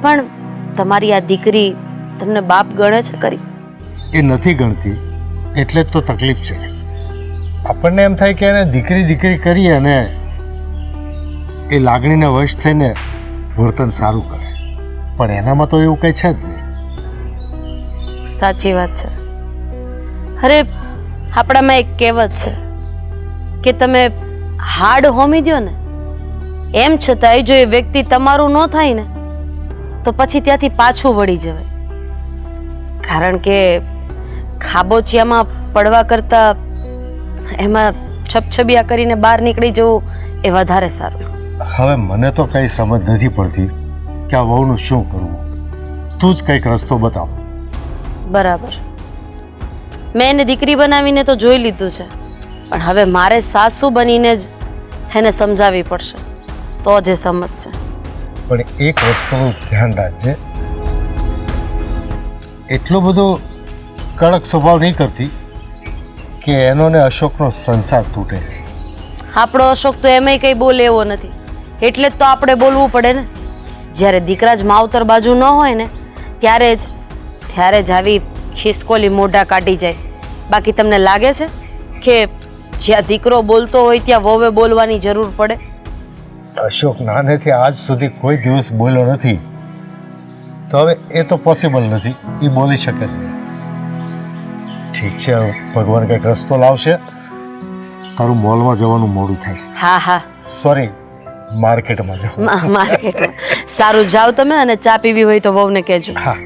પણ તમારી આ દીકરી તમને બાપ ગણે છે કરી?
એ નથી ગણતી, એટલે જ તો તકલીફ છે. આપણને એમ થાય કે એને દીકરી દીકરી કરીએ અને એ લાગણીને વશ થઈને વર્તન સારું કરે, પણ એનામાં તો એવું કંઈ છે જ નહીં.
સાચી વાત છે. અરે, આપણામાં એક કહેવત છે કે તમે હાડ હોમી દો ને, એમ છતાંય જો એ વ્યક્તિ તમારું ન થાય ને, તો પછી ત્યાંથી પાછું વળી જવાય. કારણ કે ખાબોચિયામાં પડવા કરતા એમાં છબછબિયા કરીને બહાર નીકળી જવું એ વધારે સારું.
હવે મને તો કંઈ સમજ નથી પડતી કે આ વહુનું શું કરવું. તું જ કંઈક રસ્તો બતાવ.
બરાબર, મેં એને દીકરી બનાવીને તો જોઈ લીધું છે, પણ હવે મારે સાસુ બનીને જ એને સમજાવવી પડશે, તો જ એ સમજશે.
પણ એક વસ્તુનું ધ્યાન રાખજે, એટલો બધો કડક સ્વભાવ નહીં કરતી કે એનો ને અશોકનો સંસાર તૂટે.
આપણો અશોક તો એમાંય કંઈ બોલે એવો નથી, એટલે જ તો આપણે બોલવું પડે ને. જ્યારે દીકરા જ માવતર બાજુ ન હોય ને, ત્યારે જ આવી ખિસકોલી મોઢા કાઢી જાય. બાકી તમને લાગે છે કે જ્યાં દીકરો બોલતો હોય ત્યાં વહુએ બોલવાની જરૂર પડે?
અશોક નાનેથી આજ સુધી કોઈ દિવસ બોલ્યો નથી, તો હવે એ તો પોસિબલ નથી, એ બોલી શકે જ નહીં. ઠીક છે, ભગવાન કંઈક રસ્તો લાવશે. તારું મોલમાં જવાનું મોડું થાય.
હા હા,
સોરી, માર્કેટમાં જાઉં.
માર્કેટમાં. સારું, જાઓ તમે, અને ચા પીવી હોય તો વહુને કહેજો.
હા.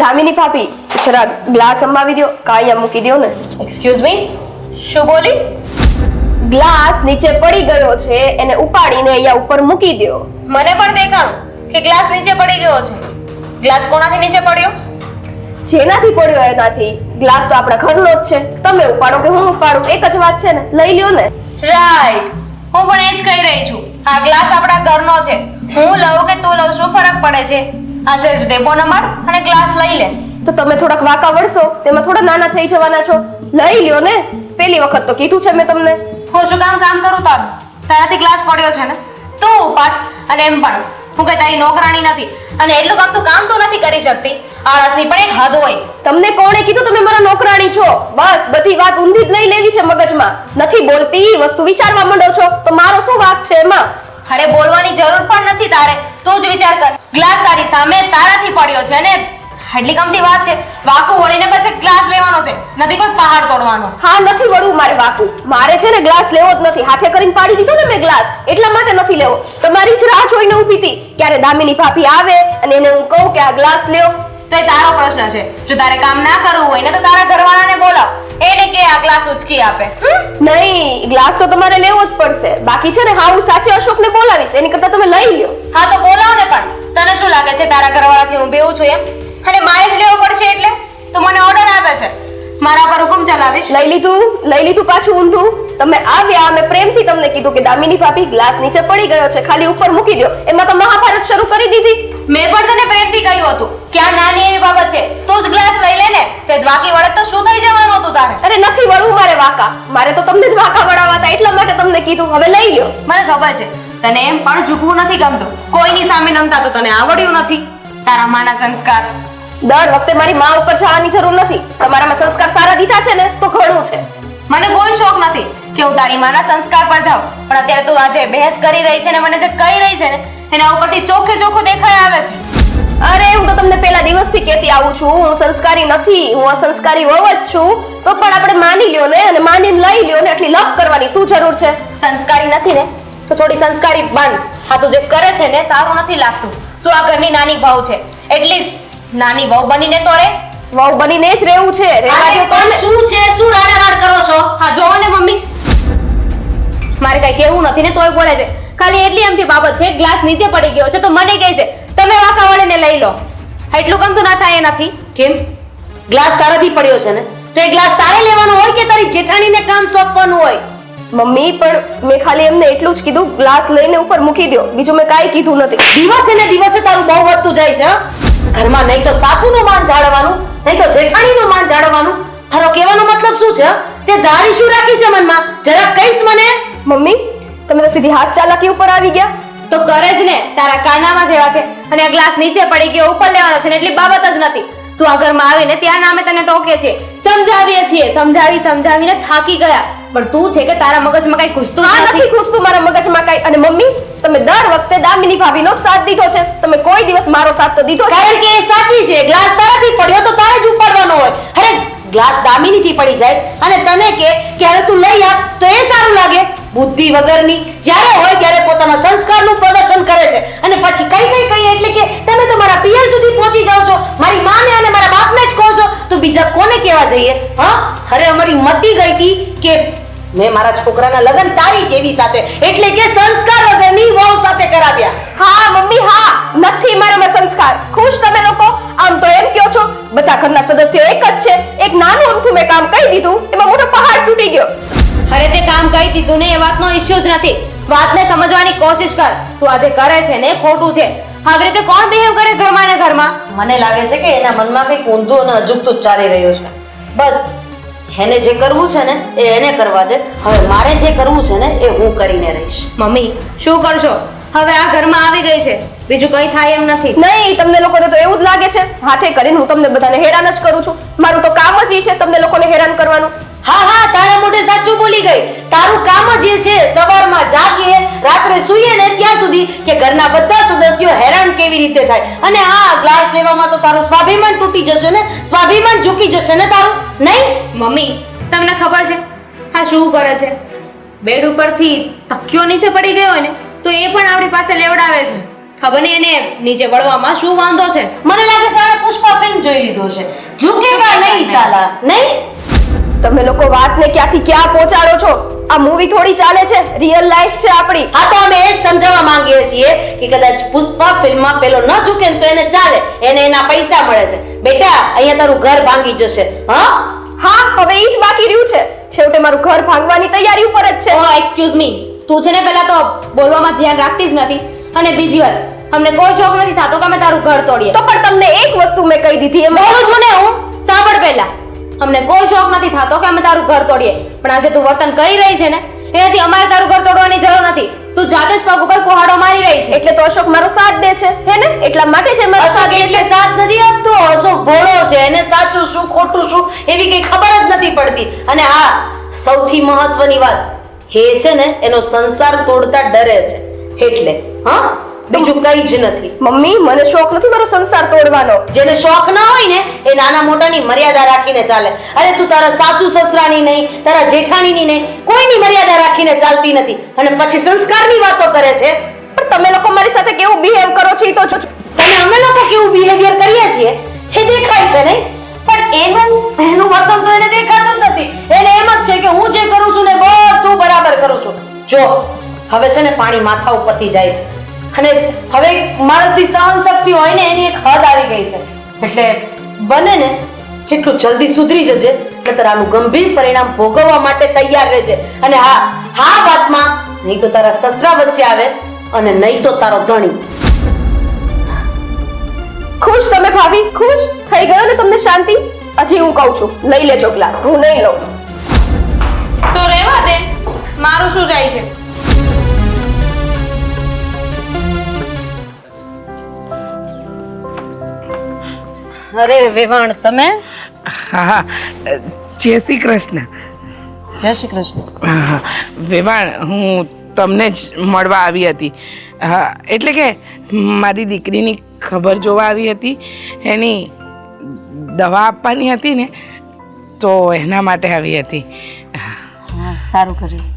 દામિની ભાભી, જરા ગ્લાસ અંબાવી દો, કાંઈ મૂકી દો ને.
એક્સક્યુઝ મી, શું બોલી?
ગ્લાસ નીચે પડી ગયો છે, એને ઉપાડીને અહીંયા ઉપર મૂકી દો.
મને પણ દેખાણું કે ગ્લાસ નીચે પડી ગયો છે. ગ્લાસ કોનાથી નીચે પડ્યો?
જેનાથી પડ્યો એનાથી. ગ્લાસ તો આપણા ઘરનો જ છે, તમે ઉપાડો કે હું ઉપાડું એક જ વાત છે ને, લઈ લ્યો ને.
રાઈટ, હું પણ એ જ કહી રહી છું. આ ગ્લાસ આપણા ઘરનો છે. હું લઉં કે તું લઉં, શું ફરક પડે છે? આ સેજ ડેપો નંબર અને ગ્લાસ લઈ લે.
તો તમે થોડાક વાંકા વળશો તેમાં થોડા નાના થઈ જવાના છો. લઈ લ્યો ને, પેલી વખત તો કીધું છે મેં તમને.
હું શું કામ કરું તારું? તારાથી ગ્લાસ પડ્યો છે ને, તું ઉપાડ. અને એમ પણ હું કઈ તારી નોકરાણી નથી, અને એટલું કામ તું નથી કરી શકતી. આળસની પણ એક હદ હોય.
તમને કોણે કીધું તમે મારા નોકરાણી છો? બસ બધી વાત ઊંધી જ લઈ લેવી છે મગજમાં. નથી બોલતી, વસ્તુ વિચારવા માંડો છો તો મારો શું વાંક છે એમાં?
અરે બોલવાની જરૂર પણ નથી તારે. તું જ વિચાર કર, ગ્લાસ તારી સામે તારાથી પડ્યો છે ને, એટલી કમથી વાત છે. વાકુ વળીને બસ એક ગ્લાસ લેવાનો છે, નથી કોઈ પહાડ તોડવાનો.
હા, નથી વળવું મારે વાકું. મારે છે ને ગ્લાસ લેવો જ નથી. હાથે કરીને પાડી દીધો ને મેં ગ્લાસ, એટલા માટે નથી લેવો. તમારી જ રાહ જોઈને ઊભી હતી ક્યારે દામિની ભાભી આવે અને એને હું કહું કે આ ગ્લાસ લ્યો.
તો એ તારો પ્રશ્ન છે. જો તારે કામ ના કરવું હોય ને તો તારા ઘરવાળાને બોલાવ, એને કે આ ગ્લાસ ઉચકી આપે.
નહીં, ગ્લાસ તો તમારે લેવો જ પડશે. બાકી છે ને હા, હું સાચે અશોકને બોલાવીશ, એની કરતા તમે લઈ લ્યો.
હા તો બોલાવ ને, પણ તને શું લાગે છે તારા ઘરવાળાથી હું બેવું છું એમ? અને મારે જ લેવો પડશે એટલે તું મને ઓર્ડર આપે છે, મારા પર હુકમ ચલાવીશ?
લઈ લીધું પાછું ઊંધું. તમે આવ્યા, અમે પ્રેમથી તમને કીધું કે દામિની ભાભી ગ્લાસ નીચે પડી ગયો છે, ખાલી ઉપર મૂકી દો. એમાં તો મહાભારત શરૂ કરી દીધી.
મેં પણ તને પ્રેમથી કહ્યું હતું કે આ નાની એવી બાબત છે, તું જ ગ્લાસ લઈ લે ને. સેજ વાકી વળે તો શું થઈ જવાનું હતું તારે?
અરે નથી વળવું મારે વાકા. મારે તો તમને જ વાકા વળાવવા હતા, એટલા માટે તમને કીધું. હવે લઈ લ્યો.
મને ખબર છે તને એમ પણ ઝૂકવું નથી ગમતું. કોઈની સામે નમતા તો તને આવડ્યું નથી. તારા માના સંસ્કાર.
દર વખતે મારી માં ઉપર જવાની જરૂર નથી. તમારામાં સંસ્કાર સારા દીધા છે ને તો ઘણું છે.
મને કોઈ શોખ નથી કે હું તારી માના સંસ્કાર પર જાઉં, પણ અત્યારે તું આજે બહેસ કરી રહી છે ને મને જે કહી રહી છે ને એના ઉપરથી ચોખ્ખે ચોખ્ખું દેખાઈ આવે છે.
અરે હું તો તમને પેલા દિવસથી કહેતી આવું છું, હું સંસ્કારી નથી, હું અસંસ્કારી વહુ જ છું. તો પણ આપણે માની લ્યો ને, અને માનીને લઈ લ્યો ને, એટલી લપ કરવાની શું જરૂર છે?
સંસ્કારી નથી ને તો થોડી સંસ્કારી બન. હા, તું જે કરે છે ને સારું નથી લાગતું. તું આ ઘરની નાની વહુ છે, એટલીસ્ટ નાની વહુ બનીને તો રે.
વહુ બનીને જ રહેવું છે. રહેવા દ્યો તો
પણ
ને.
શું છે, શું રાડારાડ કરો છો?
હા જોવો ને મમ્મી, મારે કઈ કેવું નથી ને તોય બોલે છે. ખાલી એટલી એમથી બાબત છે, ગ્લાસ નીચે પડી ગયો છે તો મને કહે છે તમે વાંકા વળીને લઈ લો. એટલું કમ તો ના થાય એ નથી.
કેમ? ગ્લાસ તારાથી પડ્યો છે ને, તો એ ગ્લાસ તારે લેવાનો હોય કે તારી જેઠાણીને કામ સોંપવાનું હોય?
મમ્મી, પણ મેં ખાલી એમને એટલું જ કીધું ગ્લાસ લઈને ઉપર મૂકી દો, બીજું મેં કાંઈ કીધું નથી.
દિવસે ને દિવસે તારું બહુ વધતું જાય છે. હં? ઘરમાં નહીં તો સાસુનું માન જાળવવાનું, નહીં તો જેઠાણીનું માન જાળવવાનું. તારો કહેવાનો મતલબ શું છે? તે ધારી શું રાખી છે મનમાં? જરા કહીશ મને.
મમ્મી, તમે તો સીધી હાથ ચાલાકી ઉપર આવી ગયા.
તો કરે જ ને, તારા કાનામાં જેવા છે. અને આ ગ્લાસ નીચે પડી ગયો, ઉપર લેવાનો છે ને એટલી બાબત જ નથી. તું આ ઘરમાં આવીને ત્યાં નામે તને ટોકે છે, સમજાવીએ છીએ, સમજાવીને થાકી ગયા. પણ તું છે કે તારા મગજમાં કઈ ઘૂસતું જ નથી.
નથી ઘૂસતું મારા મગજમાં કઈ. અને મમ્મી, તમે દર વખતે દામિની ભાભીનો જ સાથ દીધો છે. તમે કોઈ દિવસ મારો સાથ તો દીધો જ
કારણ કે એ સાચી છે. ગ્લાસ તારાથી પડ્યો તો તારે જ ઉપાડવાનો હોય. અરે ગ્લાસ દામિનીથી પડી જાય અને તને કે હવે તું લઈ આપ તો એ સારું લાગે? બુદ્ધિ વગરની જ્યારે હોય ત્યારે પોતાના સંસ્કારનું પ્રદર્શન કરે છે અને પછી કઈ એટલે કે તમે તો મારા પિયર સુધી પહોંચી જાવ છો, મારી માને અને મારા બાપને જ કહો છો, તો બીજા કોને કહેવા જઈએ? હા, અરે અમારી મતી ગઈ હતી કે મેં મારા છોકરાના લગ્ન તારી જેવી સાથે એટલે કે સંસ્કાર વગરની વહુ સાથે કરાવ્યા.
હા મમ્મી, હા, નથી મારામાં સંસ્કાર. ખુશ તમે લોકો? આમ તો એમ કહો છો બધા ઘરના સદસ્યો એક જ છે. એક નાનું અમથું મેં કામ કહી દીધું, એમાં મોટો પહાડ તૂટી ગયો.
અરે તે કામ કહી દીધું ને, એ વાતનો ઇશ્યુ જ નથી. વાતને સમજવાની કોશિશ કર. તું આજે કરે છે ને ખોટું છે. આવી રીતે કોણ બિહેવ કરે ઘરમાં ને ઘરમાં?
મને લાગે છે કે એના મનમાં કંઈક ઊંધું અને અજુગતું જ ચાલી રહ્યું છે. બસ એને જે કરવું છે ને એ એને કરવા દે. હવે મારે જે કરવું છે ને એ હું કરીને રહીશ.
મમ્મી શું કરશો? હવે આ ઘરમાં આવી ગઈ છે, બીજું કઈ થાય એમ નથી.
નહીં, તમને લોકોને તો એવું જ લાગે છે હાથે કરીને હું તમને બધાને હેરાન જ કરું છું. મારું તો કામ જ ઈ છે તમને લોકોને હેરાન કરવાનું.
હા, તારા મોઢે સાચું બોલી ગઈ. તારું કામ જ એ છે સવારમાં જાગીએ રાત્રે સૂઈએ ને ત્યાં સુધી કે ઘરના બધા સદસ્યો હેરાન કેવી રીતે થાય. અને હા, ગ્લાસ લેવામાં તો તારું સ્વાભિમાન તૂટી જશે ને, સ્વાભિમાન ઝૂકી જશે ને તારું. નહીં
મમ્મી, તમને ખબર છે આ શું કરે છે? બેડ ઉપરથી તકિયો નીચે પડી ગયો હોય ને તો એ પણ આપણી પાસે લેવડાવે છે. ખબર નહીં એને નીચે વળવામાં શું વાંધો છે.
મને લાગે છે આ પુષ્પા ફિલ્મ જોઈ લીધો છે. ઝૂકેગા નહીં સાલા. નહીં
તમે લોકો વાતને ક્યાંથી ક્યાં પહોંચાડો છો? આ મૂવી થોડી ચાલે છે, રિયલ લાઈફ છે આપણી.
હા, તો અમે એ જ સમજાવવા માંગીએ છીએ કે કદાચ પુષ્પા ફિલ્મમાં પેલો ન ઝૂકે ને તો એને ચાલે, એને એના પૈસા મળે છે. બેટા અહીંયા તારું ઘર ભાંગી જશે. હા,
હવે ઈ જ બાકી રહ્યું છે. છેવટે મારું ઘર ભાંગવાની તૈયારી ઉપર જ છે.
ઓ એક્સક્યુઝ મી, તું છે ને પહેલા તો બોલવામાં ધ્યાન રાખતી જ નથી, અને બીજી વાત, અમને કોઈ શોખ નથી થતો કે અમે તારું ઘર તોડીએ.
તો પણ તમને એક વસ્તુ મેં કહી દીધી એમ.
બોલું છું ને હું, સાંભળ પહેલા. અમને કોઈ શોખ નથી થતો કે અમે તારું ઘર તોડીએ, પણ આજે તું વર્તન કરી રહી છે ને એનાથી અમારે તારું ઘર તોડવાની જરૂર નથી. તું જાતે જ પગ ઉપર કુહાડો મારી રહી છે.
એટલે તો અશોક મારો સાથ દે છે હે ને, એટલા માટે છે મારો
અશોક
સાથ દે
એટલે
છે.
સાથ નથી આપતો. અશોક ભોળો છે, એને સાચું શું ખોટું શું એવી કઈ ખબર જ નથી પડતી. અને હા, સૌથી મહત્વની વાત એ છે ને એનો સંસાર તોડતા ડરે છે, એટલે હા, બીજું કઈ જ નથી.
મમ્મી મને શોખ નથી મારો સંસાર તોડવાનો.
જેને શોખ ના હોય ને એ નાના મોટાની મર્યાદા રાખીને ચાલે. અરે તું તારા સાસુ સસરાની નહીં, તારા જેઠાણીની નહીં, કોઈની મર્યાદા રાખીને ચાલતી નથી, અને પછી સંસ્કારની વાતો કરે છે.
પણ તમે લોકો મારી સાથે કેવું બિહેવ કરો છો ઈ તો જો.
તને અમે લોકો કેવું બિહેવિયર કરીએ છીએ એ દેખાય છે નહીં, પણ એનું વર્તન તો એને દેખાતું જ નથી. એને એમ જ છે કે હું જે કરું છું ને બધું બરાબર કરું છું. જો હવે છે ને પાણી માથા ઉપરથી જાય છે, અને હવે માણસની સહન શક્તિ હોય ને એની એક હદ આવી ગઈ છે. એટલે બને ને એટલું જલ્દી સુધરી જજે, નતર આનું ગંભીર પરિણામ ભોગવવા માટે તૈયાર રહેજે. અને હા વાતમાં નહીં તો તારા સસરા વચ્ચે આવે, અને નહીં તો તારો ધણી.
ખુશ તમે ભાભી? ખુશ થઈ ગયો ને તમને શાંતિ? હજી હું કહું છું લઈ લેજો ગ્લાસ, હું નહીં લઉં.
તો રહેવા દે, મારું શું જાય છે?
અરે વેવાણ, તમે?
હા, જય શ્રી કૃષ્ણ.
જય શ્રી કૃષ્ણ.
હા, વેવાણ, હું તમને જ મળવા આવી હતી. હા, એટલે કે મારી દીકરીની ખબર જોવા આવી હતી. એની દવા આપવાની હતી ને, તો એના માટે આવી હતી.
હા, સારું કર્યું.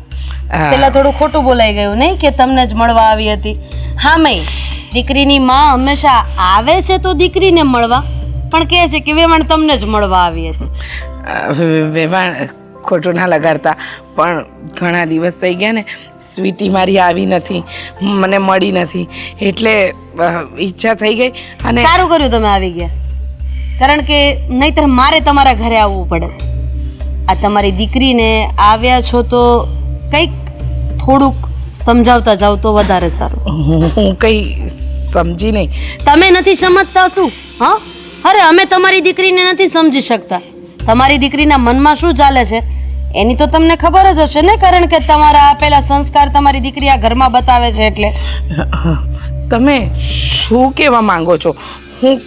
પેલા થોડું ખોટું બોલાઈ ગયું નહીં કે તમને જ મળવા આવી હતી. હા, મેં દીકરીની માં હંમેશા આવે છે તો દીકરીને મળવા, પણ કહે છે કે વેવાણ તમને જ મળવા આવી હતી.
વેવાણ, ખોટું ના લગાડતા, પણ ઘણા દિવસ થઈ ગયા ને, સ્વીટી મારી આવી નથી, મને મળી નથી, એટલે ઈચ્છા થઈ ગઈ. અને
સારું કર્યું તમે આવી ગયા, કારણ કે નહીંતર મારે તમારા ઘરે આવવું પડે. આ તમારી દીકરીને આવ્યા છો તો કંઈક થોડુંક સમજાવતા જાવ તો વધારે સારું.
હું કંઈ સમજી નહીં.
તમે નથી સમજતા શું? હા, અરે અમે તમારી દીકરીને નથી સમજી શકતા. તમારી દીકરીના મનમાં શું ચાલે છે એની તો તમને ખબર જ હશે ને, કારણ કે તમારા આપેલા સંસ્કાર તમારી દીકરી આ ઘરમાં બતાવે છે. એટલે
તમે શું કહેવા માંગો છો? હું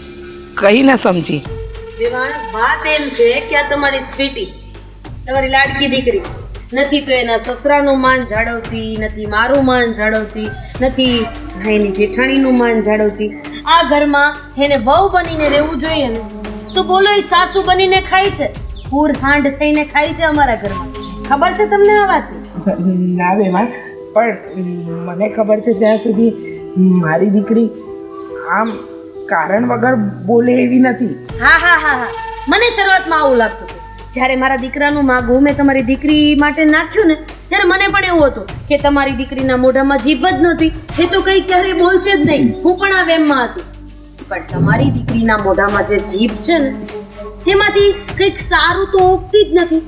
કંઈ ન સમજી.
વાત એમ છે કે આ તમારી સ્વીટી, તમારી લાડકી દીકરી નથી તો એના સસરાનું માન જાળવતી, નથી મારું માન જાળવતી, નથી એની જેઠાણીનું માન જાળવતી. આ ઘરમાં એને વહુ બનીને રહેવું જોઈએ ને, તો બોલો એ સાસુ બનીને ખાય છે, પૂર હાંડ થઈને ખાય છે અમારા ઘરમાં. ખબર છે તમને આ વાત?
ના વેવાણ, પણ મને ખબર છે જ્યાં સુધી મારી દીકરી આમ કારણ વગર બોલે એવી નથી.
હા હા હા હા, મને શરૂઆતમાં આવું લાગતું હતું. જ્યારે મારા દીકરાનું માગું મેં તમારી દીકરી માટે નાખ્યું ને, ત્યારે મને પણ એવું હતું કે તમારી દીકરીના મોઢામાં જીભ જ નથી, એ તો કંઈ ક્યારે બોલશે જ નહીં. હું પણ આ વેમમાં હતી. પણ તમારી દીકરીના મોઢામાં જે જીભ છે ને, તેમાંથી કંઈક સારું તો ઉગતી જ નથી.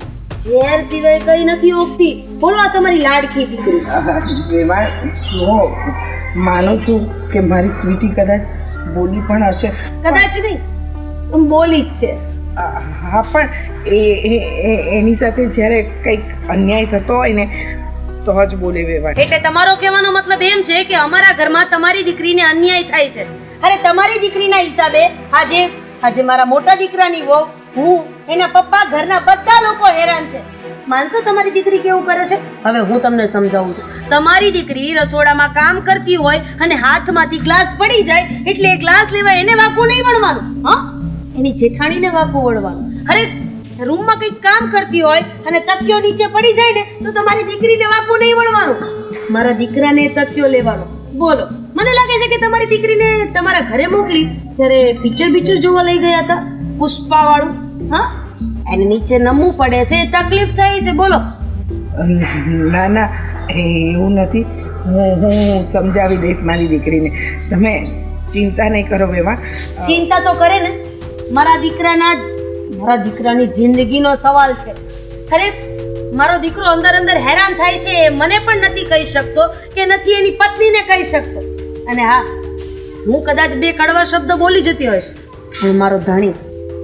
ઝેર સિવાય કંઈ નથી ઉગતી. બોલો આ તમારી લાડકી દીકરી.
વેવાણ, જો માનું છું કે મારી સ્વીટી કદાચ બોલી પણ હશે.
કદાચ નહીં, પણ બોલી જ છે.
હા, પણ એની સાથે જ્યારે કંઈક અન્યાય થતો હોય ને તો જ બોલે વેવાણ.
એટલે તમારો કહેવાનો મતલબ એમ છે કે અમારા ઘરમાં તમારી દીકરીને અન્યાય થાય છે. અરે તમારી દીકરીના હિસાબે આજે મારા મોટા દીકરાની વહુ, હું, એના પપ્પા, ઘરના બધા લોકો હેરાન છે. માનશો તમારી દીકરી કેવું કરે છે? હવે હું તમને સમજાવું છું. તમારી દીકરી રસોડામાં કામ કરતી હોય અને હાથમાંથી ગ્લાસ પડી જાય એટલે એ ગ્લાસ લેવા એને વાકું નહીં વળવાનું. હા, એની જેઠાણીને વાકું વળવાનું. અરે રૂમમાં કંઈક કામ કરતી હોય અને તકિયો નીચે પડી જાય ને, તો તમારી દીકરીને વાકું નહીં વળવાનું, મારા દીકરાને તકિયો લેવાનો. બોલો, મને લાગે છે કે તમારી દીકરીને તમારા ઘરે મોકલી ત્યારે પિક્ચર જોવા લઈ ગયા હતા, પુષ્પા વાળું. હા, એને નીચે નમવું પડે છે, તકલીફ થાય છે. બોલો.
ના ના, એવું નથી. હું સમજાવી દઈશ મારી દીકરીને. તમે ચિંતા નહીં કરો વેવાણ.
ચિંતા તો કરે ને, મારા દીકરાની જિંદગીનો સવાલ છે. અરે મારો દીકરો અંદર અંદર હેરાન થાય છે એ મને પણ નથી કહી શકતો કે નથી એની પત્નીને કહી શકતો. અને હા, હું કદાચ બે કડવા શબ્દ બોલી જતી હોઈશ, પણ મારો ધણી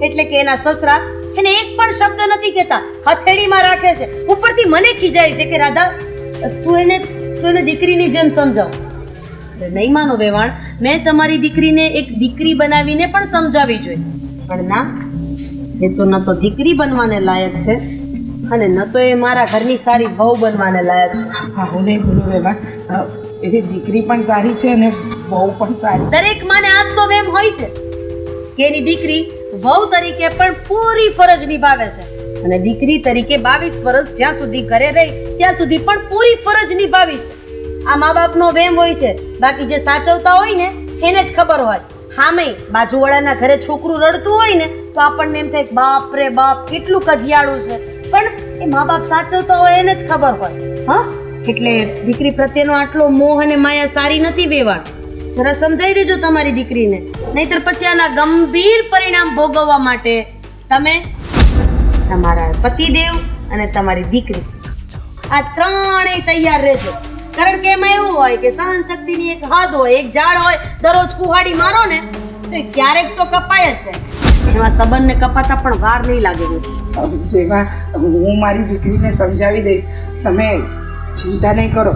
એટલે કે એના સસરા એને એક પણ શબ્દ નથી કહેતા, હથેળીમાં રાખે છે. ઉપરથી મને ખીજાય છે કે રાધા તું એને દીકરીની જેમ સમજાવ. નહીં માનો વેવાણ, મેં તમારી દીકરીને એક દીકરી બનાવીને પણ સમજાવી જોઈએ, પણ ના, એ તો ન તો દીકરી બનવાને લાયક છે અને ન તો એ મારા ઘરની સારી વહુ બનવાને લાયક છે.
હા, હું નહીં બોલું વેવાણ, એની દીકરી પણ સારી છે અને બહુ પણ સારી.
દરેક માને આત્મવેમ હોય છે કે એની દીકરી વહુ તરીકે પણ પૂરી ફરજ નિભાવે છે અને દીકરી તરીકે 22 વર્ષ જ્યાં સુધી ઘરે રહી ત્યાં સુધી પણ પૂરી ફરજ નિભાવી છે. આ મા બાપનો વેમ હોય છે, બાકી જે સાચવતા હોય ને એને જ ખબર હોય. હામે બાજુવાળાના ઘરે છોકરું રડતું હોય ને તો આપણને એમ થાય બાપ રે બાપ કેટલું કજિયાળું છે, પણ એ મા બાપ સાચવતા હોય એને જ ખબર હોય. હા, એટલે દીકરી પ્રત્યેનો આટલો મોહ અને માયા સારી નથી વેવાણ. જરા સમજાવી દેજો તમારી દીકરીને, નહીતર પછી આના ગંભીર પરિણામ ભોગવવા માટે તમે, તમારા પતિદેવ અને તમારી દીકરી આ ત્રણેય તૈયાર રહેજો. કારણ કે એમાં એવું હોય કે સહન શક્તિની એક હદ હોય, એક ઝાડ હોય, દરરોજ કુહાડી મારો ને તો એ ક્યારેક તો કપાય જ જાય. એમાં સંબંધને કપાતા પણ વાર નહીં લાગે.
વેવાણ, હું મારી દીકરીને સમજાવી દઈશ, તમે ચિંતા નહીં કરો.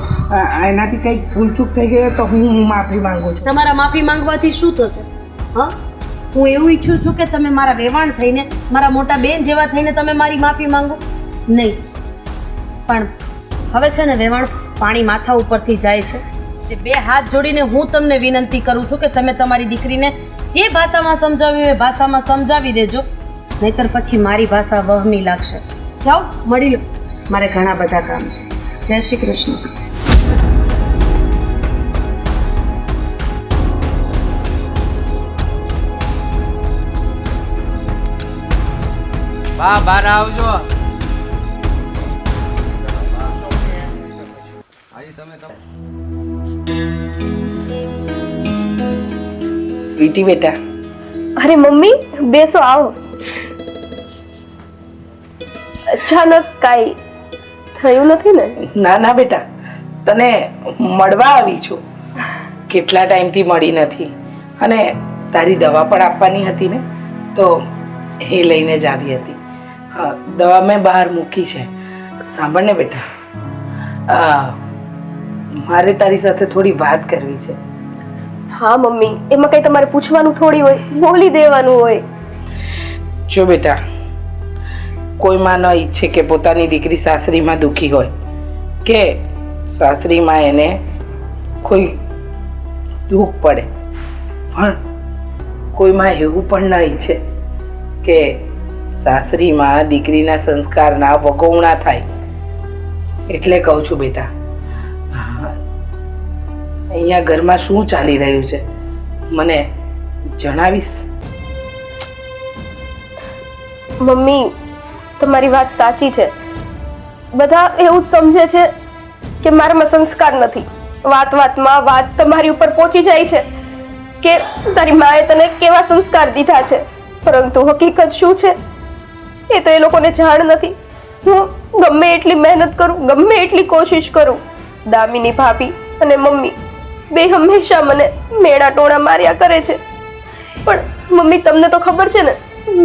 એનાથી કંઈક ભૂલચૂક થઈ ગઈ તો હું માફી માંગુ છું.
તમારા માફી માંગવાથી શું થશે? હા, હું એવું ઈચ્છું છું કે તમે મારા વેવાણ થઈને, મારા મોટા બેન જેવા થઈને તમે મારી માફી માંગો નહીં. પણ હવે છે ને વેવાણ, પાણી માથા ઉપરથી જાય છે. તે બે હાથ જોડીને હું તમને વિનંતી કરું છું કે તમે તમારી દીકરીને જે ભાષામાં સમજાવ્યું એ ભાષામાં સમજાવી દેજો, નહીતર પછી મારી ભાષા વહમી લાગશે. જાઓ, મળી લો, મારે ઘણા બધા કામ છે. જય શ્રી કૃષ્ણ.
બા બહાર આવજો.
સ્વીટી બેટા,
અરે મમ્મી, બેસો, આવો. અચાનક કાંઈ થયું નથી ને?
ના ના બેટા, તને મળવા આવી છું. કેટલા ટાઈમથી મળી નથી અને તારી દવા પણ આપવાની હતી ને, તો એ લઈને જ આવી હતી. હા, દવા મેં બહાર મૂકી છે. સાંભળ ને બેટા, મારે તારી સાથે થોડી વાત કરવી છે.
હા મમ્મી, એમાં કઈ તમારે પૂછવાનું થોડી હોય, બોલી દેવાનું હોય.
જો બેટા, કોઈ માં ન ઈચ્છે કે પોતાની દીકરી સાસરીમાં દુખી હોય, કે સાસરીમાં એને કોઈ દુઃખ પડે, પણ કોઈ માં એવું પણ ન ઈચ્છે કે સાસરીમાં દીકરીના સંસ્કારના વગોવણા થાય. એટલે કહું છું બેટા, અહીંયા ઘરમાં શું ચાલી રહ્યું છે મને જણાવીશ?
મમ્મી, તમારી વાત સાચી છે. બધા એવું જ સમજે છે કે મારામાં સંસ્કાર નથી. વાત વાતમાં વાત તમારી ઉપર પહોંચી જાય છે કે તારી માએ તને કેવા સંસ્કાર દીધા છે, પરંતુ હકીકત શું છે એ તો એ લોકોને જાણ નથી. હું ગમે એટલી મહેનત કરું, ગમે એટલી કોશિશ કરું, દામિની ભાભી અને મમ્મી બે હંમેશા મને મેણા ટોણા માર્યા કરે છે. પણ મમ્મી, તમને તો ખબર છે ને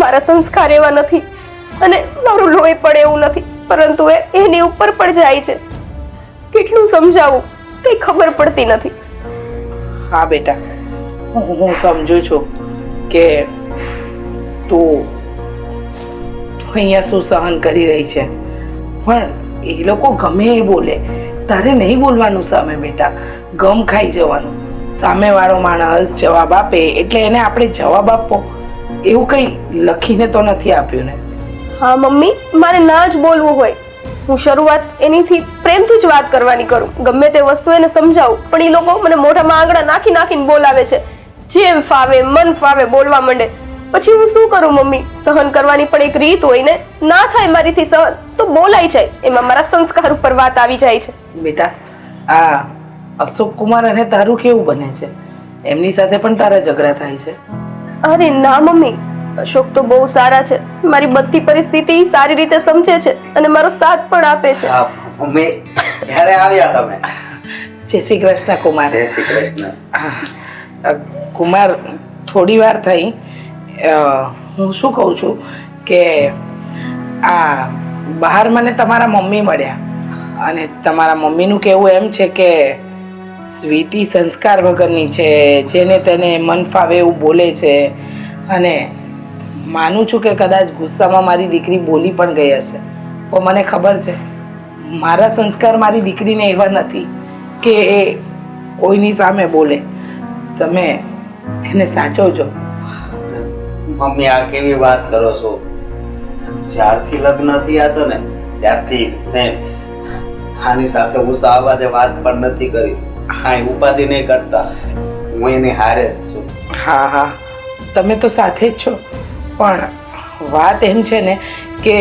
મારા સંસ્કાર એવા નથી અને મારું લોહી પડે એવું નથી, પરંતુ એની ઉપર પણ જાય છે. કેટલું સમજાવું કઈ ખબર પડતી નથી.
હા બેટા, હું સમજુ છું કે તું અહીંયા શું સહન કરી રહી છે, પણ એ લોકો ગમે એ બોલે, તારે નહીં બોલવાનું સામે બેટા. ગમ ખાઈ જવાનું. સામેવાળો માણસ જવાબ આપે એટલે એને આપણે જવાબ આપવો, એવું કંઈ લખીને તો નથી આપ્યું ને?
હા મમ્મી, મારે ના જ બોલવું હોય, હું શરૂઆત એનીથી પ્રેમથી જ વાત કરવાની કરું, ગમે તે વસ્તુ એને સમજાવું, પણ એ લોકો મને મોઢામાં આંગળા નાખી નાખીને બોલાવે છે. જેમ ફાવે મન ફાવે બોલવા માંડે. પછી હું શું કરું મમ્મી? સહન કરવાની પણ એક રીત હોય ને. ના થાય મારીથી સહન તો બોલાઈ જાય, એમાં મારા સંસ્કાર ઉપર વાત આવી જાય છે.
બેટા, આ અશોક કુમાર અને તારું કેવું બને છે? એમની સાથે પણ તારા ઝઘડા થાય છે?
અરે ના મમ્મી, અશોક તો બહુ સારા છે, મારી બધી પરિસ્થિતિ સારી રીતે સમજે છે અને મારો સાથ પણ આપે છે.
હા મમ્મી, ક્યારે આવ્યા તમે?
જય શ્રી કૃષ્ણ કુમાર.
જય શ્રી કૃષ્ણ.
કુમાર, થોડી વાર થઈ. હું શું કહું છું કે આ બહાર મને તમારા મમ્મી મળ્યા અને તમારા મમ્મીનું કહેવું એમ છે કે સ્વીટી સંસ્કાર વગરની છે, જેને તેને મન ફાવે એવું બોલે છે. અને માનું છું કે કદાચ ગુસ્સામાં મારી દીકરી બોલી પણ ગઈ હશે, પણ મને ખબર છે મારા સંસ્કાર મારી દીકરીને એવા નથી કે એ કોઈની સામે બોલે. તમે એને સાચવજો.
મમ્મી, આ કેવી વાત કરો છો? જ્યારથી લગ્ન થયા છે ને ત્યારથી મેં આની સાથે ગુસ્સા અવાજે વાત પણ નથી કરી. હા, ઉપાધિ નહીં કરતા, હું એની હારે જ છું.
હા હા, તમે તો સાથે જ છો, પણ વાત એમ છે ને કે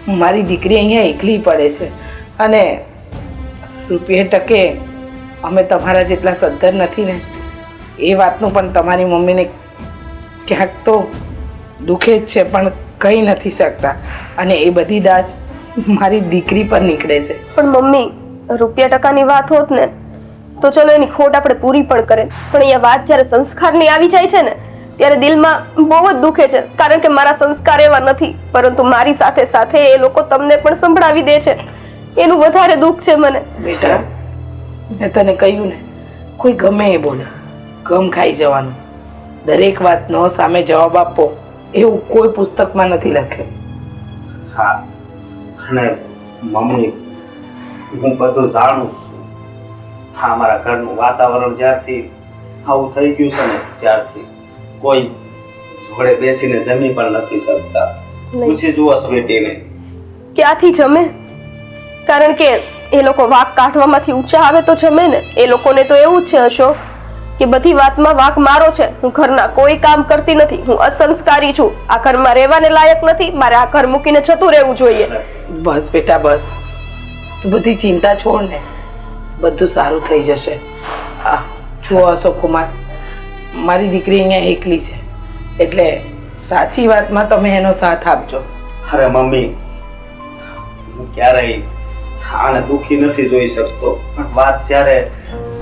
મારી દીકરી અહીંયા એકલી પડે છે અને રૂપિયે ટકે અમે તમારા જેટલા સદ્ધર નથી ને, એ વાતનું પણ તમારી મમ્મીને ક્યાંક તો દુખે જ છે, પણ કહી નથી શકતા. અને એ બધી દાજ મારી દીકરી પર નીકળે છે.
પણ મમ્મી, રૂપિયા ટકાની વાત હોત ને તો ચલો એની ખોટ આપણે પૂરી પણ કરે, પણ અહીંયા વાત જ્યારે સંસ્કારની આવી જાય છે ને ત્યારે દિલમાં બહુ જ દુખે છે. કારણ કે મારા સંસ્કાર એવા નથી, પરંતુ મારી સાથે સાથે એ લોકો તમને પણ સંભળાવી દે છે, એનું વધારે દુઃખ છે મને.
બેટા, મેં તને કહ્યું ને, કોઈ ગમે એ બોલે, ગમ ખાઈ જવાનું. દરેક વાતનો સામે જવાબ આપવો એવું કોઈ પુસ્તકમાં નથી લખ્યું.
હા, અને મમ્મી, હું બધું જાણું છું. હા, મારા ઘરનું વાતાવરણ જ્યારથી આવું થઈ ગયું છે ને ત્યારથી કોઈ જોડે બેસીને જમી પણ નથી શકતા. પૂછી જુઓ સ્વીટીને.
ક્યાંથી જમે? કારણ કે એ લોકો વાક કાઢવામાંથી ઊંચા આવે તો જમે ને. એ લોકોને તો એવું જ છે અશોક કે બધી વાતમાં વાક મારો છે. હું ઘરના કોઈ કામ કરતી નથી, હું અસંસ્કારી છું, આ ઘરમાં રહેવાને લાયક નથી, મારે આ ઘર મૂકીને જતું રહેવું જોઈએ.
બસ બેટા બસ, તું બધી ચિંતા છોડ ને, બધું સારું થઈ જશે. જુઓ અશોક કુમાર, મારી દીકરી અહીંયા એકલી છે, એટલે સાચી વાતમાં તમે એનો સાથ આપજો.
અરે મમ્મી, હું ક્યારેય આને દુઃખી નથી જોઈ શકતો, પણ વાત જ્યારે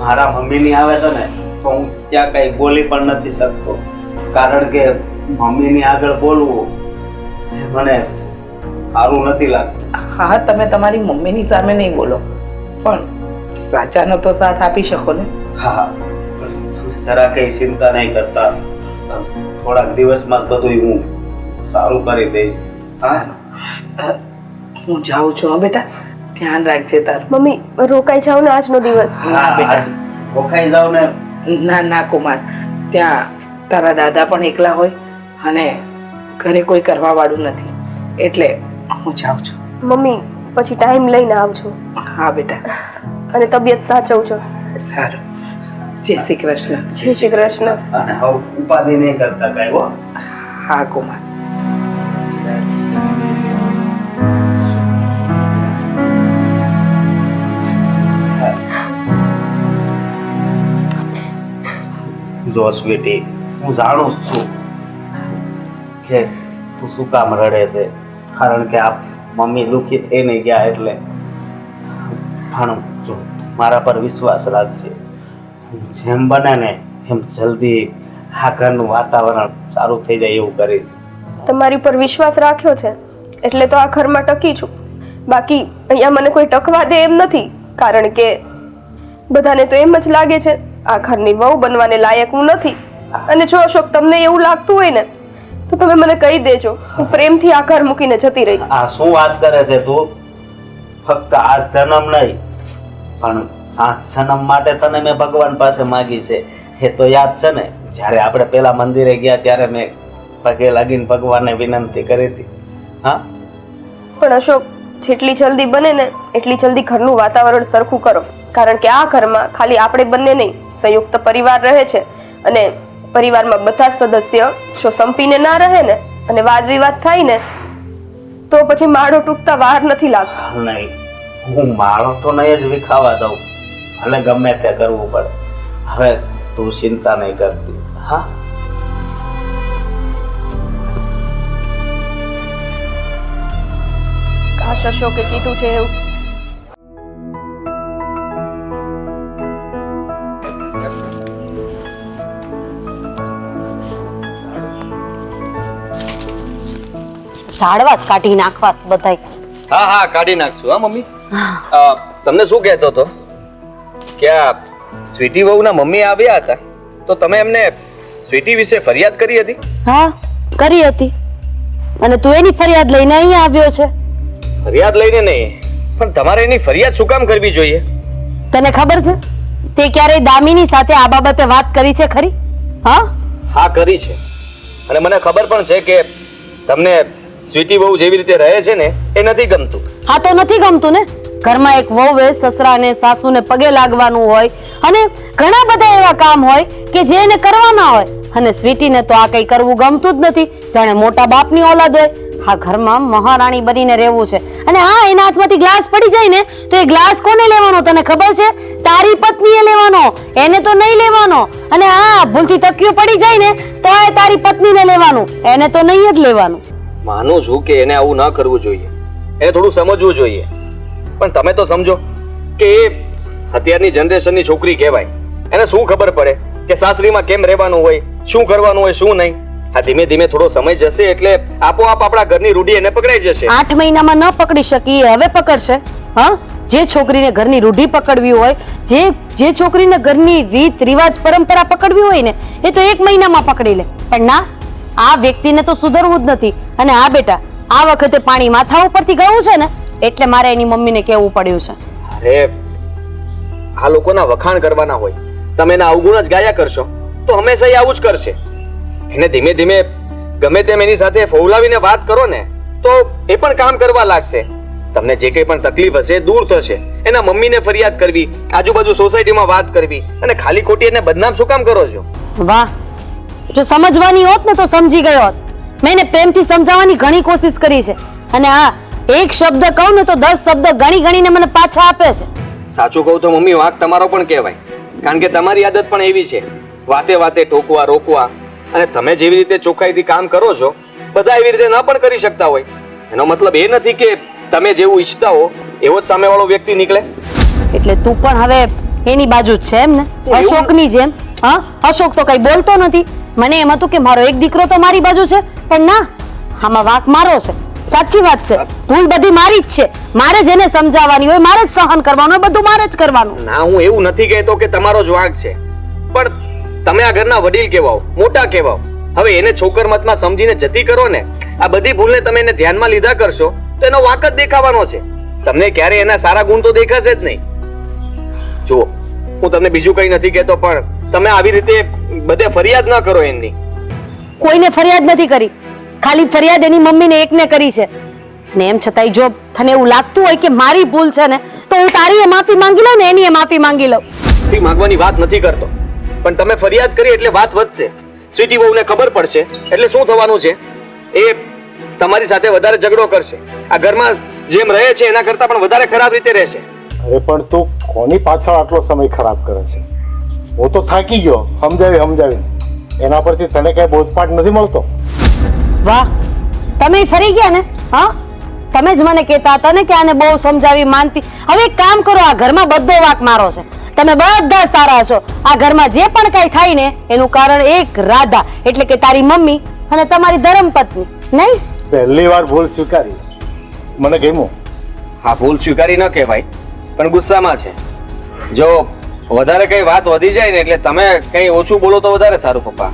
મારા મમ્મીની આવે છે ને તો હું ત્યાં કઈ બોલી પણ નથી શકતો. કારણ કે મમ્મીની આગળ બોલવું મને સારું નથી લાગતું.
હા, તમે તમારી મમ્મીની સામે નહીં બોલો, પણ સાચાનો તો સાથ આપી શકો ને.
હા, જરા કઈ ચિંતા નહીં કરતા, થોડાક દિવસમાં બધું હું સારું કરી દઈશ.
સારું, હું જાઉં છું. હા બેટા, ધ્યાન રાખજે તારું.
મમ્મી, રોકાઈ જાઓ ને આજનો દિવસ.
હા બેટા,
રોકાઈ જાવ ને.
ના ના કુમાર, ત્યાં તારા દાદા પણ એકલા હોય અને ઘરે કોઈ કરવા વાળું નથી, એટલે હું જાઉં છું.
મમ્મી, પછી ટાઈમ લઈને આવજો.
હા બેટા.
અને તબિયત સાચવજો.
સારું, જય શ્રી કૃષ્ણ.
જય શ્રી કૃષ્ણ.
અને હવે ઉપાધિ નહીં કરતા કઈ હો.
હા કુમાર.
જો સ્વીટી, હું જાણું છું કે તું શું કામ રડે છે, કારણ કે આ મમ્મી દુઃખી થઈને ગયા એટલે. પણ જો મારા પર વિશ્વાસ રાખજે, જેમ બને ને એમ જલ્દી આ ઘરનું વાતાવરણ સારું થઈ જાય એવું કરીશ.
તમારી પર વિશ્વાસ રાખ્યો છે એટલે તો આ ઘરમાં ટકી છું, બાકી અહીંયા મને કોઈ ટકવા દે એમ નથી. કારણ કે બધાને તો એમ જ લાગે છે આ ઘરની વહુ બનવાને લાયક હું નથી. અને જો અશોક તમને એવું લાગતું હોય ને તો તમે મને કહી દેજો, હું પ્રેમથી આ ઘર મૂકીને જતી રહીશ.
આ શું વાત કરે છે તું? ફક્ત આ જન્મ નહીં પણ 7 જન્મ માટે તને મેં ભગવાન પાસે માગી છે, એ તો યાદ છે ને? જ્યારે આપણે પેલા મંદિરે ગયા ત્યારે મેં પગે લાગીને ભગવાનને વિનંતી કરી હતી. હા,
પણ અશોક, જેટલી જલ્દી બને ને એટલી જલ્દી ઘરનું વાતાવરણ સરખું કરો. કારણ કે આ ઘરમાં ખાલી આપણે બંને નહીં, સંયુક્ત પરિવાર રહે છે અને પરિવારમાં બધા સદસ્ય જો સંપીને ના રહે ને અને વાદ વિવાદ થાય ને તો પછી માળો તૂટતા વાર નથી લાગતો.
નહીં, હું માળો તો નહીં જ વિખાવા દઉં, ભલે ગમે તે કરવું પડે. હવે તું ચિંતા નહીં કરતી. હા,
કાશ અશોકે કીધું છે એવું.
ઝાડવા જ કાઢી નાખવા બધાય.
હા હા કાઢી નાખશું હા મમ્મી તમને શું કહેતો હતો કે આ સ્વીટી વહુના મમ્મી આવ્યા હતા તો તમે એમને સ્વીટી વિશે ફરિયાદ કરી હતી?
હા કરી હતી. અને તું એની ફરિયાદ લઈને અહીંયા આવ્યો છે.
ફરિયાદ લઈને નહીં, પણ તમારે એની ફરિયાદ શું કામ કરવી જોઈએ?
તને ખબર છે તે ક્યારેય દામિની સાથે આ બાબતે વાત કરી છે ખરી? હા
હા કરી છે, અને મને ખબર પણ છે કે તમને સ્વીટી વહુ જેવી રીતે રહે છે ને એ નથી ગમતું.
હા તો નથી ગમતું ને. ઘરમાં એક વહુએ સસરાને સાસુને પગે લાગવાનું હોય અને ઘણા બધા એવા કામ હોય કે જે એને કરવાના હોય, અને સ્વીટીને તો આ કઈ કરવું ગમતું જ નથી. જાણે મોટા બાપની ઓલાદ હોય. હા ઘરમાં મહારાણી બનીને રહેવું છે. અને હા એના હાથમાંથી ગ્લાસ પડી જાય ને તો એ ગ્લાસ કોને લેવાનો તને ખબર છે? તારી પત્નીએ લેવાનો, એને તો નહીં લેવાનો. અને હા ભૂલથી તકિયું પડી જાય ને તો એ તારી પત્નીને લેવાનું, એને તો નહીં જ લેવાનું.
માનું છું કે એને આવું ન કરવું જોઈએ, એને થોડું સમજવું જોઈએ, પણ તમે તો સમજો કે એ અત્યારની જનરેશનની છોકરી કહેવાય. એને શું ખબર પડે કે સાસરીમાં કેમ રહેવાનું હોય, શું કરવાનું હોય, શું નહીં. આ ધીમે ધીમે થોડો સમય જશે એટલે આપોઆપ આપણા ઘરની રૂઢી એને પકડાઈ જશે.
8 મહિનામાં ન પકડી શકી એ હવે પકડશે. હા જે છોકરીને ઘરની રૂઢી પકડવી હોય, જે છોકરીને ઘરની રીત રિવાજ પરંપરા પકડવી હોય ને એ તો 1 મહિનામાં પકડી લે. પણ ના, આ વ્યક્તિને તો સુધરવું જ નથી. અને આ બેટા આ વખતે પાણી માથા ઉપરથી ગયું છે ને એટલે મારે એની મમ્મીને કહેવું પડ્યું છે.
અરે આ લોકોના વખાણ કરવાના હોય, તમે એના અવગુણ જ ગાયા કરશો તો હંમેશા એ આવું જ કરશે. એને ધીમે ધીમે ગમે તેમ એની સાથે ફોલાવીને વાત કરો ને તો એ પણ કામ કરવા લાગશે. તમને જે કંઈ પણ તકલીફ હશે દૂર થશે. એના મમ્મીને ફરિયાદ કરવી, આજુબાજુ સોસાયટીમાં વાત કરવી, અને ખાલી ખોટી એને બદનામ શું કામ કરો છો?
વાહ, જો સમજવાની હોત ને તો સમજી ગયો હોત. મેં એને પ્રેમથી સમજાવવાની ઘણી કોશિશ કરી છે, અને આ એક શબ્દ કહું ને તો 10 શબ્દ ગણી ગણીને મને પાછા આપે છે.
સાચું કહું તો મમ્મી વાંક તમારો પણ કહેવાય, કારણ કે તમારી આદત પણ એવી છે, વાતે વાતે ટોકવા રોકવા. અને તમે જેવી રીતે ચોખ્ખાઈથી કામ કરો છો બધા એવી રીતે ન પણ કરી શકતા હોય. એનો મતલબ એ નથી કે તમે જેવું ઈચ્છતા હો એવો જ સામેવાળો વ્યક્તિ નીકળે.
એટલે તું પણ હવે એની બાજુ જ છે એમ ને, અશોકની જેમ? હા અશોક તો કઈ બોલતો નથી. મને એમ હતું કે મારો એક દીકરો તો મારી બાજુ છે, પણ ના, આમાં વાંક મારો છે. સાચી વાત છે, ભૂલ બધી મારી જ છે. મારે જેને સમજાવવાની હોય મારે જ સહન કરવાનું હોય, બધું મારે જ કરવાનું.
ના, હું એવું નથી કહેતો કે તમારો જ વાંક છે, પણ તમે આ ઘરના વડીલ કહેવાઓ, મોટા કહેવાઓ. હવે એને છોકર મતમાં સમજીને જતી કરો ને. આ બધી ભૂલને તમે એને ધ્યાનમાં લીધા કરશો તો એનો વાંક જ દેખાવાનો છે. તમને ક્યારે એના સારા ગુણ તો દેખાશે જ નહીં. જુઓ, હું તમને બીજું કંઈ નથી કહેતો, પણ તમે આવી રીતે બધે ફરિયાદ ન કરો એમની.
કોઈને ફરિયાદ નથી કરી, ખાલી ફરિયાદ એની મમ્મીને એકને કરી છે. અને એમ છતાંય જો તને એવું લાગતું હોય કે મારી ભૂલ છે ને તો હું તારી માફી માંગી લઉં ને એની માફી માંગી લઉં.
માફી માંગવાની વાત નથી કરતો, પણ તમે ફરિયાદ કરી એટલે વાત વધશે. સ્વીટી વહુને ખબર પડશે એટલે શું થવાનું છે? એ તમારી સાથે વધારે ઝઘડો કરશે. આ ઘરમાં જેમ રહે છે એના કરતા પણ વધારે ખરાબ રીતે રહેશે.
અરે પણ તું કોની પાછળ આટલો સમય ખરાબ કરે છે? હું તો થાકી ગયો સમજાવી. એના પરથી તને કઈ બોધપાઠ નથી મળતો?
વાહ, તમે ફરી ગયા ને? હા, તમે જ મને કહેતા હતા ને કે આને બહુ સમજાવી માનતી. હવે એક કામ કરો, આ ઘરમાં બધો વાંક મારો છે. તમે બધા સારા છો. આ ઘરમાં જે પણ કઈ થાય ને એનું કારણ એક રાધા, એટલે કે તારી મમ્મી અને તમારી ધર્મપત્ની. નહીં?
પહેલી વાર ભૂલ સ્વીકારી, મને ગમ્યું.
હા, ભૂલ સ્વીકારી ન કહેવાય, પણ ગુસ્સામાં છે. જો વધારે કઈ વાત વધી જાય ને એટલે તમે કઈ ઓછું બોલો તો વધારે સારું. પપ્પા,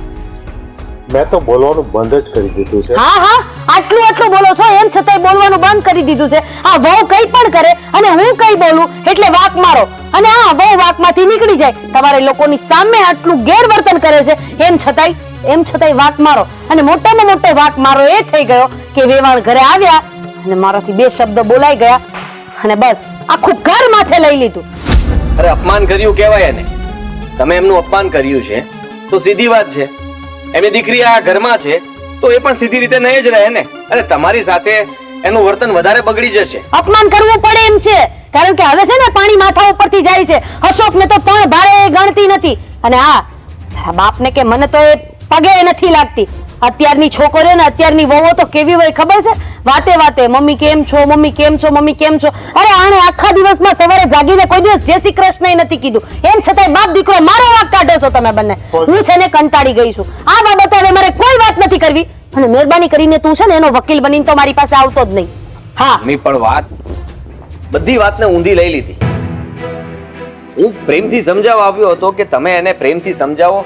મેં તો બોલવાનું બંધ જ કરી દીધું છે.
હા, આટલું બોલો છો એમ છતાંય બોલવાનું બંધ કરી દીધું છે. આ વહુ કઈ પણ કરે અને હું કઈ બોલું એટલે વાક મારો, અને આ વહુ વાકમાંથી નીકળી જાય. તમારે લોકોની સામે આટલું ગેરવર્તન કરે છે એમ છતાંય વાક મારો. અને મોટામાં મોટો વાક મારો એ થઈ ગયો કે વેવાણ ઘરે આવ્યા અને મારાથી 2 શબ્દ બોલાઈ ગયા અને બસ આખું ઘર માથે લઈ લીધું.
અરે અપમાન કર્યું કહેવાય એને. તમે એમનું અપમાન કર્યું છે તો સીધી વાત છે. એમની દીકરી આ ઘરમાં છે તો એ પણ સીધી રીતે નહીં જ રહે ને. અને તમારી સાથે એનું વર્તન વધારે બગડી જશે.
અપમાન કરવું પડે એમ છે, કારણ કે હવે છે ને પાણી માથા ઉપરથી જાય છે. અશોકને તો પણ ભારે ગણતી નથી. અને હા, તારા બાપને કે મને તો એ પગે નથી લાગતી. અત્યારની છોકરીઓ ને અત્યારની વહુઓ તો કેવી હોય ખબર છે? વાતે વાતે મમ્મી કેમ છો, મમ્મી કેમ છો, મમ્મી કેમ છો. અરે આણે આખા દિવસમાં સવારે જાગીને કોઈ દિવસ જય શ્રી કૃષ્ણ નથી કીધું. એમ છતાંય બાપ દીકરો મારો વાંક કાઢો છો તમે બંને. હું છે ને કંટાળી ગઈ છું. આ બાબતે હવે મારે કોઈ વાત નથી કરવી અને મહેરબાની કરીને તું છે ને એનો વકીલ બનીને તો મારી પાસે આવતો જ નહીં. હા
મમ્મી પણ બધી વાતને ઊંધી લઈ લીધી. હું પ્રેમથી સમજાવવા આવ્યો હતો કે તમે એને પ્રેમથી સમજાવો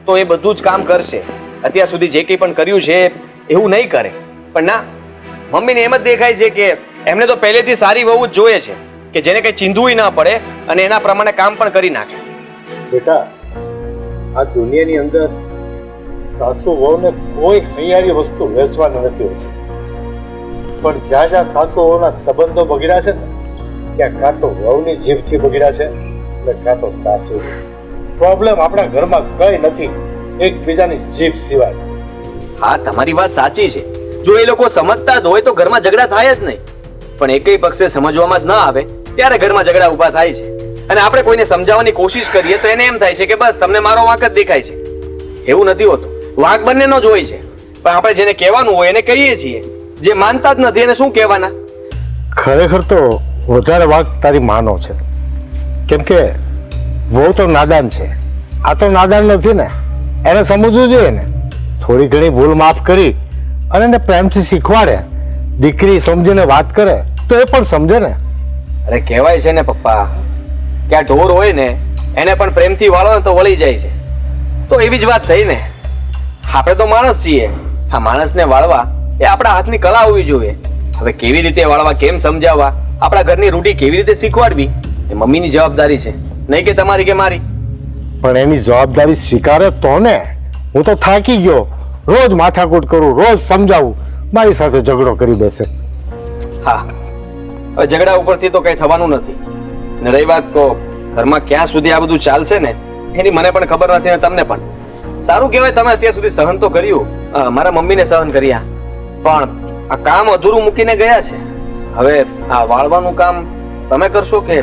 તો એ બધું જ કામ કરશે. અત્યાર સુધી જે કંઈ પણ કર્યું છે એવું નહીં કરે. પણ ના, મમ્મીને એમ જ દેખાય છે કે એમને તો પહેલેથી સારી વહુ જ જોઈએ છે કે જેને કંઈ ચીંધવું ના પડે અને એના પ્રમાણે કામ પણ કરી નાખે.
બેટા, આ દુનિયાની અંદર સાસુ વહુને કોઈ હૈયારી વસ્તુ વેચવાની નથી હોતી. પણ જ્યાં જ્યાં સાસુ વહુના સંબંધો બગડ્યા છે ને ત્યાં કાં તો વહુની જીભથી બગડ્યા છે અને કાં તો સાસુ. પ્રોબ્લેમ આપણા ઘરમાં કઈ નથી એકબીજાની જીભ સિવાય.
હા, તમારી વાત સાચી છે. જો એ લોકો સમજતા જ હોય તો ઘરમાં ઝઘડા થાય જ નહીં. પણ એકેય પક્ષે સમજવામાં જ ન આવે ત્યારે ઘરમાં ઝઘડા ઊભા થાય છે. અને આપણે કોઈને સમજાવવાની કોશિશ કરીએ તો એને એમ થાય છે કે બસ તમને મારો વાંક જ દેખાય છે. એવું નથી હોતું. વાંક બંનેનો જ હોય છે. પણ આપણે જેને કહેવાનું હોય એને કહીએ છીએ. જે માનતા જ નથી એને શું કહેવાના?
ખરેખર તો વધારે વાંક તારી માનો છે. કેમ કે વહુ તો નાદાન છે, આ તો નાદાન નથી ને. એને સમજવું જોઈએ ને. થોડી ઘણી ભૂલ માફ કરી અને એને પ્રેમથી શીખવાડે. દીકરી સમજીને વાત કરે તો એ પણ સમજે ને.
અરે કહેવાય છે ને પપ્પા કે આ ઢોર હોય ને એને પણ પ્રેમથી વાળો ને તો વળી જાય છે. તો એવી જ વાત થઈ ને. આપણે તો માણસ છીએ. આ માણસને વાળવા એ આપણા હાથની કલા હોવી જોઈએ. હવે કેવી રીતે વાળવા, કેમ સમજાવવા, આપણા ઘરની રૂઢી કેવી રીતે શીખવાડવી એ મમ્મીની જવાબદારી છે, નહીં કે તમારી કે મારી.
પણ એની જવાબદારી સ્વીકારે તો ને. હું તો થાકી ગયો. રોજ માથાકૂટ કરું, રોજ સમજાવું, મારી સાથે ઝઘડો કરી બેસે.
હા, હવે ઝઘડા ઉપરથી તો કઈ થવાનું નથી. ને રહી વાત તો ઘરમાં ક્યાં સુધી આ બધું ચાલશે ને એની મને પણ ખબર નથી ને તમને પણ. સારું કહેવાય તમે અત્યાર સુધી સહન તો કર્યું. મારા મમ્મીને સહન કર્યા. પણ આ કામ અધૂરું મૂકીને ગયા છે. હવે આ વાળવાનું કામ તમે કરશો કે?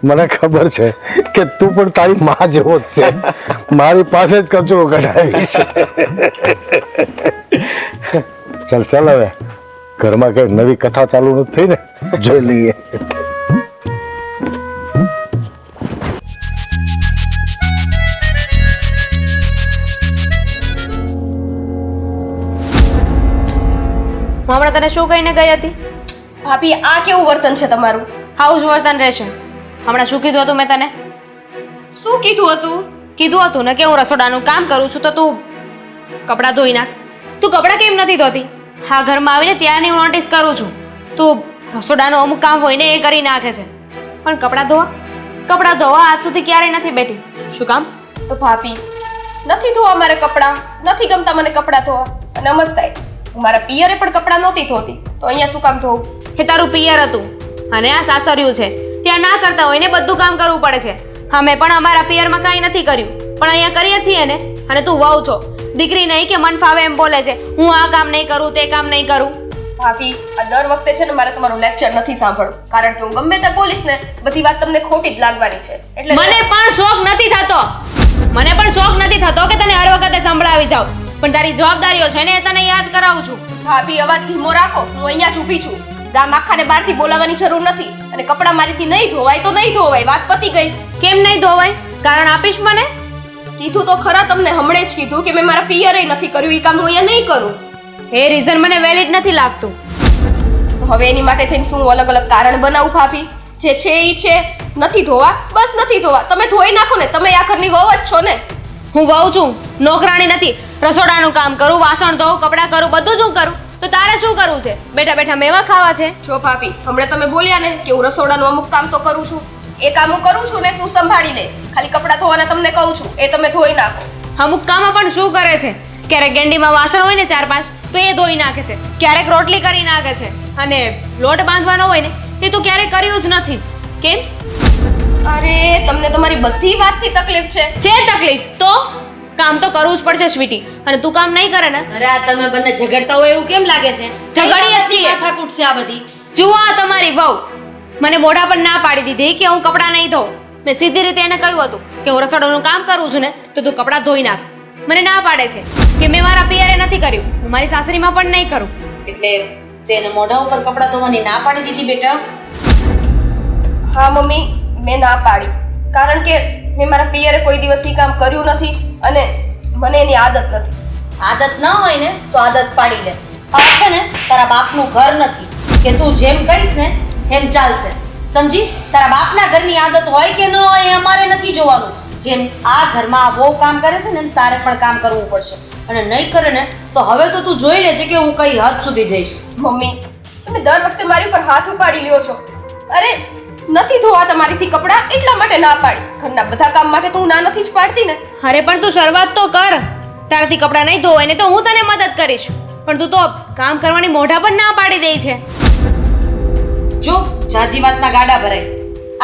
મને ખબર છે કે તું પણ તારી માં જેવો જ છે. મારી પાસે જ કચરો કઢાવીશ. ચાલ ચાલ, હવે ઘરમાં કઈ નવી કથા ચાલુ નથી થઈ ને, જોઈ લઈએ.
હું હમણાં તને શું કહીને ગઈ હતી?
ભાભી આ કેવું વર્તન છે તમારું?
આવું જ વર્તન રહેશે. હમણાં શું કીધું હતું મેં તને?
શું કીધું હતું?
કીધું હતું ને કે હું રસોડાનું કામ કરું છું તો તું કપડાં ધોઈ નાખ. તું કપડાં કેમ નથી ધોતી? હા, ઘરમાં આવીને ત્યારની હું નોટિસ કરું છું. તું રસોડાનું અમુક કામ હોય ને એ કરી નાખે છે, પણ કપડાં ધોવા આજ સુધી ક્યારેય નથી બેઠી. શું કામ?
તો ભાભી નથી ધોવા મારે કપડાં, નથી ગમતા મને કપડાં ધોવા. અને નમસ્તે, મારા પિયરે પણ કપડાં નહોતી ધોતી તો અહીંયા શું કામ ધોવું?
એ તારું પિયર હતું અને આ સાસરિયું છે. ત્યાં ના કરતા હોય ને બધું કામ કરવું પડે છે. અમે પણ અમારા પિયરમાં કાંઈ નથી કર્યું, પણ અહીંયા કરીએ છીએ ને. અને તું વહુ છો, દીકરી નહીં કે મન ફાવે એમ બોલે છે. હું આ કામ નહીં કરું, તે કામ નહીં કરું.
ભાભી આ દર વખતે છે ને મારે તમારું લેક્ચર નથી સાંભળવું, કારણ કે હું ગમે ત્યાં બોલીશ ને બધી વાત તમને ખોટી જ લાગવાની છે. એટલે
મને પણ શોખ નથી થતો કે તને હર વખતે સંભળાવી જાઉં, પણ તારી જવાબદારીઓ છે ને એ તને યાદ કરાવું છું.
ભાભી અવાજ ધીમો રાખો, હું અહીંયા જ ઊભી છું. ગામ આખાને બહારથી બોલાવવાની જરૂર નથી. અને કપડાં મારીથી નહીં ધોવાય તો નહીં ધોવાય, વાત પતી ગઈ.
કેમ નહીં ધોવાય? કારણ આપીશ મને?
કીધું તો ખરા તમને, હમણે જ કીધું કે મેં મારા પિયરે નથી કર્યું, એ કામ હું અહીંયા નહીં કરું.
એ રીઝન મને વેલિડ નથી લાગતું.
તો હવે એની માટે થઈને શું અલગ અલગ કારણ બનાવું ભાભી? જે છે એ છે, નથી ધોવા બસ નથી ધોવા. તમે ધોઈ નાખો ને, તમે આ ઘરની વહુ જ છો ને.
હું વહુ છું, નોકરાણી નથી. રસોડાનું કામ કરું, વાસણ ધોઉં, કપડાં કરું, બધું જ હું કરું. તો તારે શું કરવું છે? બેઠા બેઠા મેવા ખાવા છે?
જો ભાભી, હમણાં તમે બોલ્યા ને કે હું રસોડાનું અમુક કામ તો કરું છું, એ કામ હું કરું છું ને, હું સંભાળી લઈશ. ખાલી કપડાં ધોવાના તમને કહું છું, એ તમે ધોઈ નાખો.
અમુક કામ પણ શું કરે છે? ક્યારેક ગેંડીમાં વાસણ હોય ને 4-5 તો એ ધોઈ નાખે છે, ક્યારેક રોટલી કરી નાખે છે, અને લોટ બાંધવાનો હોય ને એ તો ક્યારેય કર્યું જ નથી. કેમ?
અરે તમને તમારી બધી વાતથી તકલીફ છે.
તકલીફ તો કામ તો કરવું જ પડશે સ્વીટી. અને તું કામ નહીં કરે ને?
અરે આ તમે બંને ઝઘડતા હોય એવું કેમ લાગે છે?
ઝઘડીએ જ છીએ.
માથાકૂટ છે આ બધી.
જુઓ આ તમારી વહુ મને મોઢા પર ના પાડી દીધી કે હું કપડાં નહીં ધોઉં. મેં સીધી રીતે એને કહ્યું હતું કે હું રસોડાનું કામ કરું છું ને તો તું કપડાં ધોઈ નાખ. મને ના પાડે છે કે મેં મારા પિયરે નથી કર્યું, હું મારી સાસરીમાં પણ નહીં કરું.
એટલે તેને મોઢા ઉપર કપડાં ધોવાની ના પાડી દીધી બેટા?
હા મમ્મી, મેં ના પાડી, કારણ કે મેં મારા પિયરે કોઈ દિવસ ઈ કામ કર્યું નથી અને મને એની આદત નથી.
આદત ના હોય ને તો આદત પાડી લે. આ છે ને તારા બાપનું ઘર નથી કે તું જેમ કહીશ ને એમ ચાલશે, સમજી? તારા બાપના ઘરની આદત હોય કે ન હોય એ અમારે નથી જોવાનું. જેમ આ ઘરમાં આ વહુ કામ કરે છે ને એમ તારે પણ કામ કરવું પડશે, અને નહીં કરે ને તો હવે તો તું જોઈ લેજે કે હું કઈ હદ સુધી જઈશ.
મમ્મી, તમે દર વખતે મારી ઉપર હાથ ઉપાડી લ્યો છો. અરે નથી ધોવા તમારીથી કપડાં એટલા માટે ના પાડી, ઘરના બધા કામ માટે તો હું ના નથી જ પાડતી ને.
અરે પણ તું શરૂઆત તો કર. તારાથી કપડાં નહીં ધોવાય ને તો હું તને મદદ કરીશ, પણ તું તો કામ કરવાની મોઢા પર ના પાડી દે છે.
જો જાજી વાતના ગાડા ભરાય.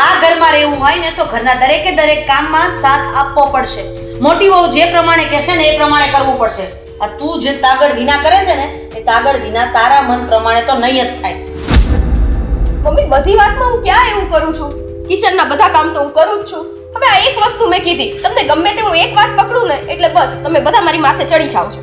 આ ઘરમાં રહેવું હોય ને તો ઘરના દરેકે દરેક કામમાં સાથ આપવો પડશે. મોટી વહુ જે પ્રમાણે કહેશે ને એ પ્રમાણે કરવું પડશે. આ તું જે તાગડ ધીના કરે છે ને એ તાગડ ધીના તારા મન પ્રમાણે તો નહીં જ થાય.
મમ્મી, બધી વાતમાં હું ક્યાં એવું કરું છું? કિચનના બધા કામ તો હું કરું જ છું. હવે આ એક વસ્તુ મેં કીધી, તમને ગમે તેવું એક વાત પકડું ને એટલે બસ તમે બધા મારી માથે ચડી જાઓ છો.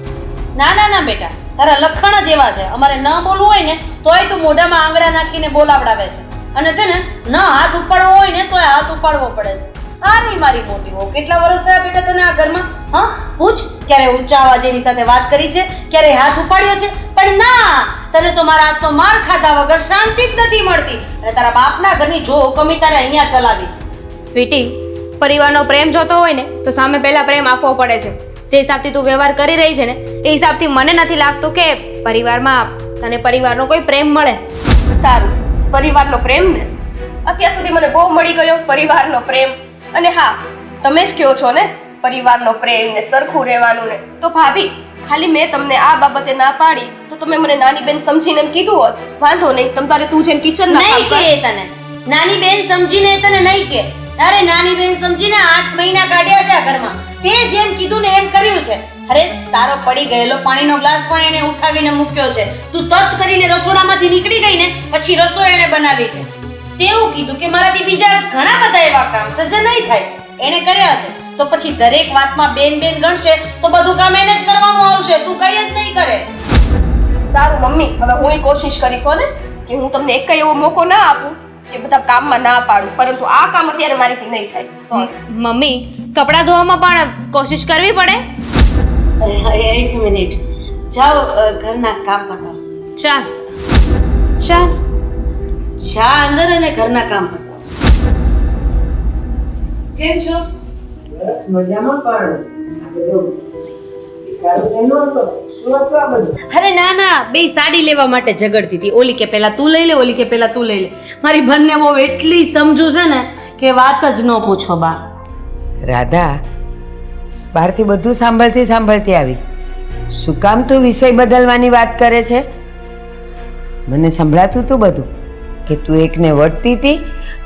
ના ના ના બેટા, તારા લખણ જ એવા છે. અમારે ન બોલવું હોય ને તોય તું મોઢામાં આંગળા નાખીને બોલાવડાવે છે, અને છે ને ન હાથ ઉપાડવો હોય ને તોય હાથ ઉપાડવો પડે છે. આ રહી મારી મોટી વહુ. કેટલા વર્ષ થયા બેટા તને આ ઘરમાં? હા, પૂછ, ક્યારે ઊંચા અવાજે એની સાથે વાત કરી છે? ક્યારે હાથ ઉપાડ્યો છે? પણ ના, તને તો મારા હાથનો માર ખાધા વગર શાંતિ જ નથી મળતી, અને તારા બાપના ઘરની જો હુકમી તારે અહીંયા ચલાવીશ.
સ્વીટી, પરિવારનો પ્રેમ જોતો હોય ને તો સામે પહેલા પ્રેમ આપવો પડે છે. જે હિસાબથી તું વ્યવહાર કરી રહી છે ને એ હિસાબથી મને નથી લાગતું કે પરિવારમાં તને પરિવારનો કોઈ પ્રેમ મળે.
સારું, પરિવારનો પ્રેમ ને અત્યાર સુધી મને બહુ મળી ગયો પરિવારનો પ્રેમ. અને હા, તમે જ કહો છો ને પરિવારનો પ્રેમ ને સરખું રહેવાનું ને, તો ભાભી ખાલી મેં તમને આ બાબતે ના પાડી તો તમે મને નાની બેન સમજીને એમ કીધું હોત, વાંધો નહીં, તમ તારે તું જેમ કિચનના કામ
નહીં
કર.
કે તને નાની બેન સમજીને તને નહીં કે. અરે નાની બેન સમજીને 8 મહિના કાઢ્યા છે આ ઘરમાં. તે જેમ કીધું ને એમ કર્યું છે. અરે તારો પડી ગયેલો પાણીનો ગ્લાસ પણ એને ઉઠાવીને મૂક્યો છે. તું તત કરીને રસોડામાંથી નીકળી ગઈ ને પછી રસોઈ એને બનાવી છે. તેવું કીધું કે મારાથી બીજા ઘણા બધા એવા કામ છે જે નહીં થાય, એને કર્યા છે. તો પછી દરેક વાતમાં બેન બેન ગણશે તો બધું કામ એને જ કરવાનું આવશે, તું કઈ જ નહીં કરે.
સારું મમ્મી, હવે હું કોશિશ કરીશ હો ને કે હું તમને એક એવો મોકો ના આપું કે બધા કામમાં ના પાડું, પરંતુ આ કામ અત્યારે મારીથી નહીં થાય. Sorry.
મમ્મી, કપડાં ધોવામાં પણ કોશિશ કરવી પડે.
એક મિનિટ, જાઓ ઘરના કામ પતાવો.
ચાલ ચાલ.
જા અંદર અને ઘરના કામ પતાવો. કેમ છો?
બસ મજામાં. પણ આ બધું વિચારું છે નહોતો. શું હતું આ બધું?
અરે ના ના, બે સાડી લેવા માટે ઝઘડતી હતી. ઓલી કે પહેલા તું લઈ લે, ઓલી કે પહેલા તું લઈ લે. મારી બંને બહુ એટલી સમજુ છે ને કે વાત જ ન પૂછો બા.
રાધા, બહારથી બધું સાંભળતી આવી, શું કામ તું વિષય બદલવાની વાત કરે છે? મને સંભળાતું હતું બધું કે તું એકને વટતી હતી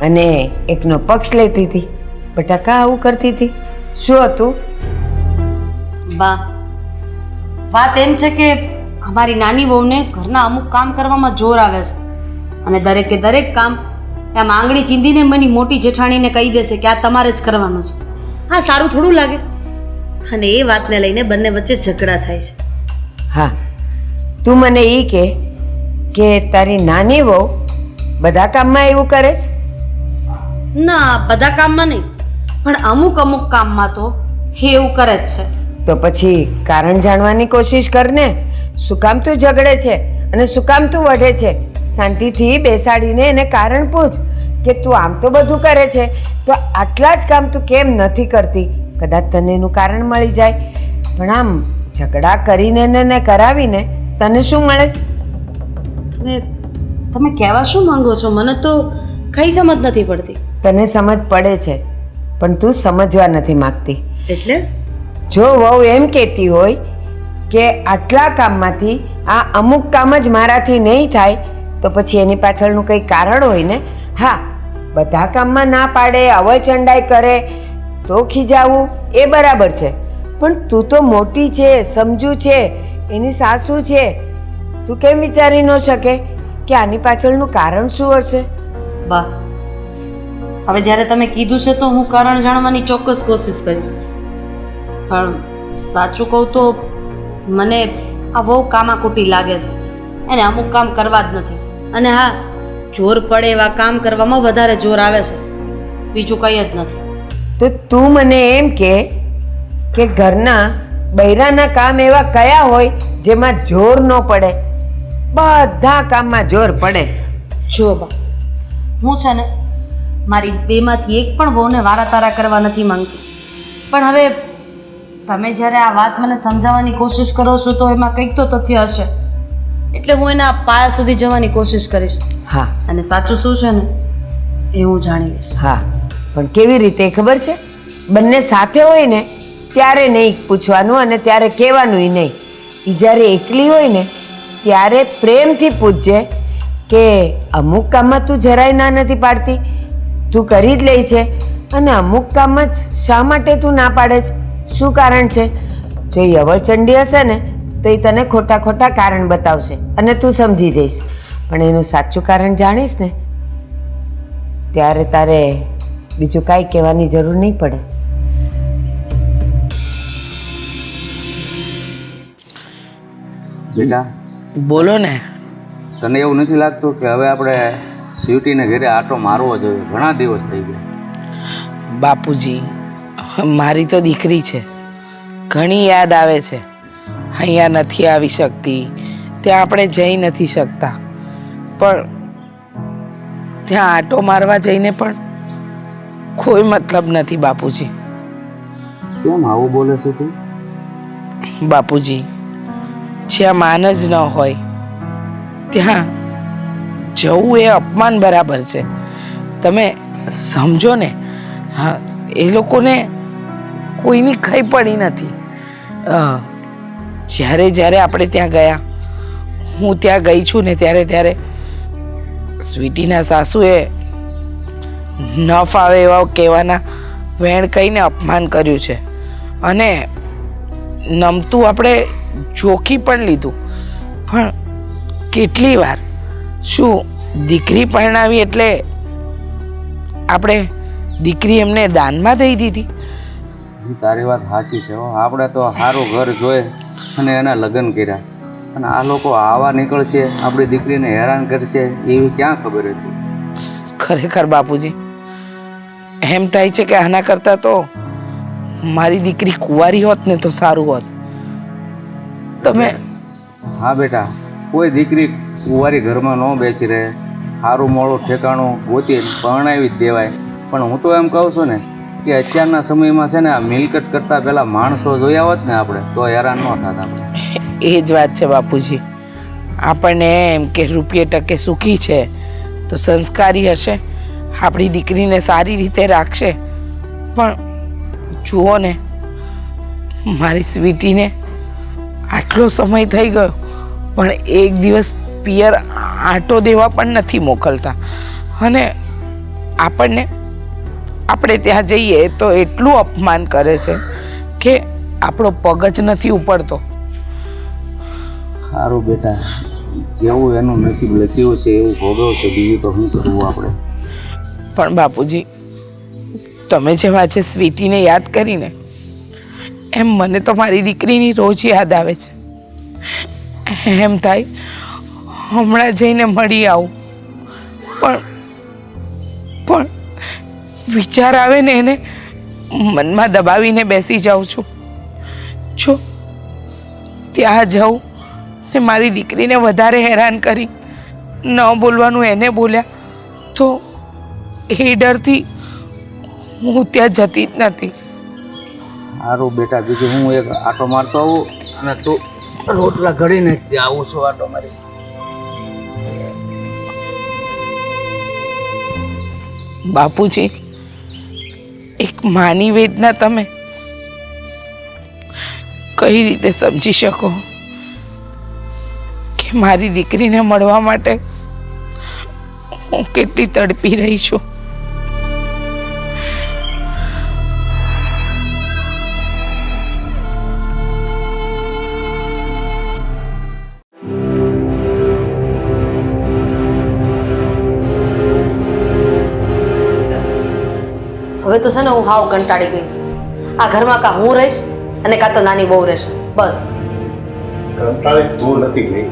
અને એકનો પક્ષ લેતી હતી. બટાકા આવું કરતી હતી, શું હતું?
બા, વાત એમ છે કે અમારી નાની વહુને ઘરના અમુક કામ કરવામાં જોર આવે છે, અને દરેકે દરેક કામ આમ આંગળી ચીંધીને મની મોટી જેઠાણીને કહી દે છે કે આ તમારે જ કરવાનું છે. હા, સારું થોડું લાગે, અને એ વાતને લઈને બંને વચ્ચે ઝઘડા થાય છે.
હા, તું મને એ કે તારી નાની વહુ બધા કામમાં એવું કરે છે?
ના, બધા કામમાં નહીં, પણ અમુક અમુક કામમાં તો એવું કરે જ છે.
તો પછી કારણ જાણવાની કોશિશ કર ને. શું કામ તું ઝઘડે છે અને શું કામ તું વઢે છે? શાંતિથી બેસાડીને એને કારણ પૂછ કે તું આમ તો બધું કરે છે તો આટલા જ કામ તું કેમ નથી કરતી? કદાચ તને એનું કારણ મળી જાય. પણ આમ ઝઘડા કરીને ને કરાવીને તને શું મળે છે?
તમે કહેવા શું માંગો છો? મને તો કઈ સમજ નથી પડતી.
તને સમજ પડે છે પણ તું સમજવા નથી માંગતી.
એટલે
જો વહુ એમ કહેતી હોય કે આટલા કામમાંથી આ અમુક કામ જ મારાથી નહીં થાય તો પછી એની પાછળનું કંઈ કારણ હોય ને. હા, બધા કામમાં ના પાડે, અવચંડાઈ કરે તો ખીજાવું એ બરાબર છે, પણ તું તો મોટી છે, સમજુ છે, એની સાસુ છે. તું કેમ વિચારી ન શકે કે આની પાછળનું કારણ શું હશે?
બા, હવે જ્યારે તમે કીધું છે તો હું કારણ જાણવાની ચોક્કસ કોશિશ કરીશ, પણ સાચું કહું તો મને આ બહુ કામાકૂટી લાગે છે. એને અમુક કામ કરવા જ નથી. અને હા, જોર પડે એવા કામ કરવામાં વધારે જોર આવે છે, બીજું કંઈ જ નથી.
તો તું મને એમ કે ઘરના બૈરાના કામ એવા કયા હોય જેમાં જોર ન પડે? બધા કામમાં જોર પડે.
જો બા, હું છે ને મારી બેમાંથી એક પણ વહુને વારા તારા કરવા નથી માંગતી. પણ હવે તમે જ્યારે આ વાત મને સમજાવવાની કોશિશ કરો છો તો એમાં કંઈક તો તથ્ય હશે. એટલે હું એના પાયા સુધી જવાની કોશિશ કરીશ.
હા
અને સાચું શું છે ને એ હું જાણી લઈશ.
હા, પણ કેવી રીતે ખબર છે? બંને સાથે હોય ને ત્યારે નહીં પૂછવાનું અને ત્યારે કહેવાનું નહીં. એ જ્યારે એકલી હોય ને ત્યારે પ્રેમથી પૂછજે કે અમુક કામમાં તું જરાય ના નથી પાડતી, તું કરી જ લે છે, અને અમુક કામમાં જ શા માટે તું ના પાડે છે? શું કારણ છે? જો એ અવળચંડી હશે ને તો એ તને ખોટા ખોટા કારણ બતાવશે અને તું સમજી જઈશ. પણ એનું સાચું કારણ જાણીશ ને ત્યારે તારે બીજું કાંઈ કહેવાની જરૂર નહીં પડે.
બેટા,
બોલો ને.
તને એવું નથી લાગતું કે હવે આપણે સ્વીટીને ઘરે આટો મારવો જોઈએ? ઘણા દિવસ થઈ ગયા.
બાપુજી, મારી તો દીકરી છે, ઘણી યાદ આવે છે. અહીંયા નથી આવી શકતી, ત્યાં આપણે જઈ નથી શકતા, પણ ત્યાં આટો મારવા જઈને પણ કોઈ મતલબ નથી બાપુજી.
કેમ આવું બોલે છે તું?
બાપુજી, જ્યાં માન જ ન હોય ત્યાં જવું એ અપમાન બરાબર છે. તમે સમજો ને. હા, એ લોકોને કોઈની ખઈ પડી નથી. જ્યારે આપણે ત્યાં ગયા, હું ત્યાં ગઈ છું ને ત્યારે સ્વીટીના સાસુએ ન ફાવે એવા કહેવાના વેણ કહીને અપમાન કર્યું છે, અને નમતું આપણે જોખી પણ લીધું. પણ કેટલી વાર? શું દીકરી પરણાવી એટલે આપણે દીકરી એમને દાનમાં દઈ દીધી?
તારી વાત સાચી છે. આપણે તો સારું ઘર જોઈ અને એના લગ્ન કર્યા, અને આ લોકો આવા નીકળશે, આપણી દીકરીને હેરાન કરશે એવી ક્યાં ખબર હતી?
ખરેખર બાપુજી, એમ થાય છે કે આના કરતાં તો મારી દીકરી કુંવારી હોત ને તો સારું હોત. તમે
હા બેટા, કોઈ દીકરી કુંવારી ઘરમાં ન બેસી રહે, સારું મોડું ઠેકાણું ગોતી પરણાવી જ દેવાય. પણ હું તો એમ કહું છું ને કે અત્યારના સમયમાં છે ને આ મિલકત કરતાં પહેલાં માણસો જોયા હોત ને આપણે તો હેરાન ન થતા આપણે.
એ જ વાત છે બાપુજી. આપણને એમ કે રૂપિયે ટકે સુખી છે તો સંસ્કારી હશે, આપણી દીકરીને સારી રીતે રાખશે. પણ જુઓ ને, મારી સ્વીટીને આટલો સમય થઈ ગયો પણ એક દિવસ પિયર આટો દેવા પણ નથી મોકલતા, અને આપણે ત્યાં જઈએ તો એટલું અપમાન કરે છે કે આપણો પગ જ નથી ઉપડતો.
સારું બેટા, જેવું એનું નસીબ લખ્યું છે એવું ભોગવશે, બીજું તો શું કરવું આપણે?
પણ બાપુજી, તમે જેમ આજે સ્વીટીને યાદ કરીને એમ મને તો મારી દીકરીની રોજ યાદ આવે છે. એમ થાય હમણાં જઈને મળી આવું, પણ વિચાર આવે ને એને મનમાં દબાવીને બેસી જાઉં છું. જો ત્યાં જાઉં ને મારી દીકરીને વધારે હેરાન કરી, ન બોલવાનું એને બોલ્યા, તો એ ડરથી હું ત્યાં જતી જ નથી.
સારું બેટા, બીજું હું એક આટો મારતો આવું અને તું રોટલા ઘડીને ત્યાં આવું છું આટો મારી.
બાપુજી, એક માની વેદના તમે કઈ રીતે સમજી શકો કે મારી દીકરીને મળવા માટે હું કેટલી તડપી રહી છું.
હવે તો છે ને હું હાવ કંટાળી ગઈ છું. આ ઘરમાં કાં હું રહીશ
અને કાં તો નાની બહુ રહેશે. બસ.
કંટાળી તું નથી ગઈ,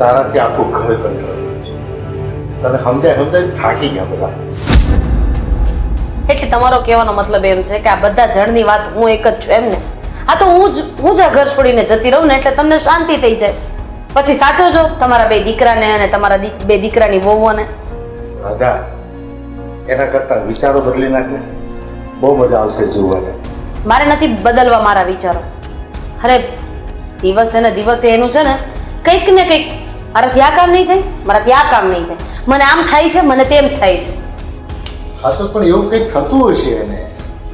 તારાથી આખું ઘર કંટાળ્યું છે. તને સમજાય થાકી ગયા બધા.
એટલે તમારો કહેવાનો મતલબ એમ છે કે આ બધા જણની વાત હું એક જ છું એમ ને? આ તો હું જ આ ઘર છોડીને જતી રહું ને એટલે તમને શાંતિ થઈ જાય. પછી સાચવજો તમારા બે દીકરાને અને તમારા બે દીકરાની વહુઓને.
રાધા, એના કરતા વિચારો બદલી નાખને, બહુ મજા આવશે જોવાને.
મારે નથી બદલવા મારા વિચારો. અરે દિવસે ને દિવસે એનું છે ને કંઈક ને કંઈક, મારાથી આ કામ નહીં થાય, મારાથી આ કામ નહીં થાય, મને આમ થાય છે, મને તેમ થાય છે.
હા તો પણ એવું કંઈક થતું હશે એને,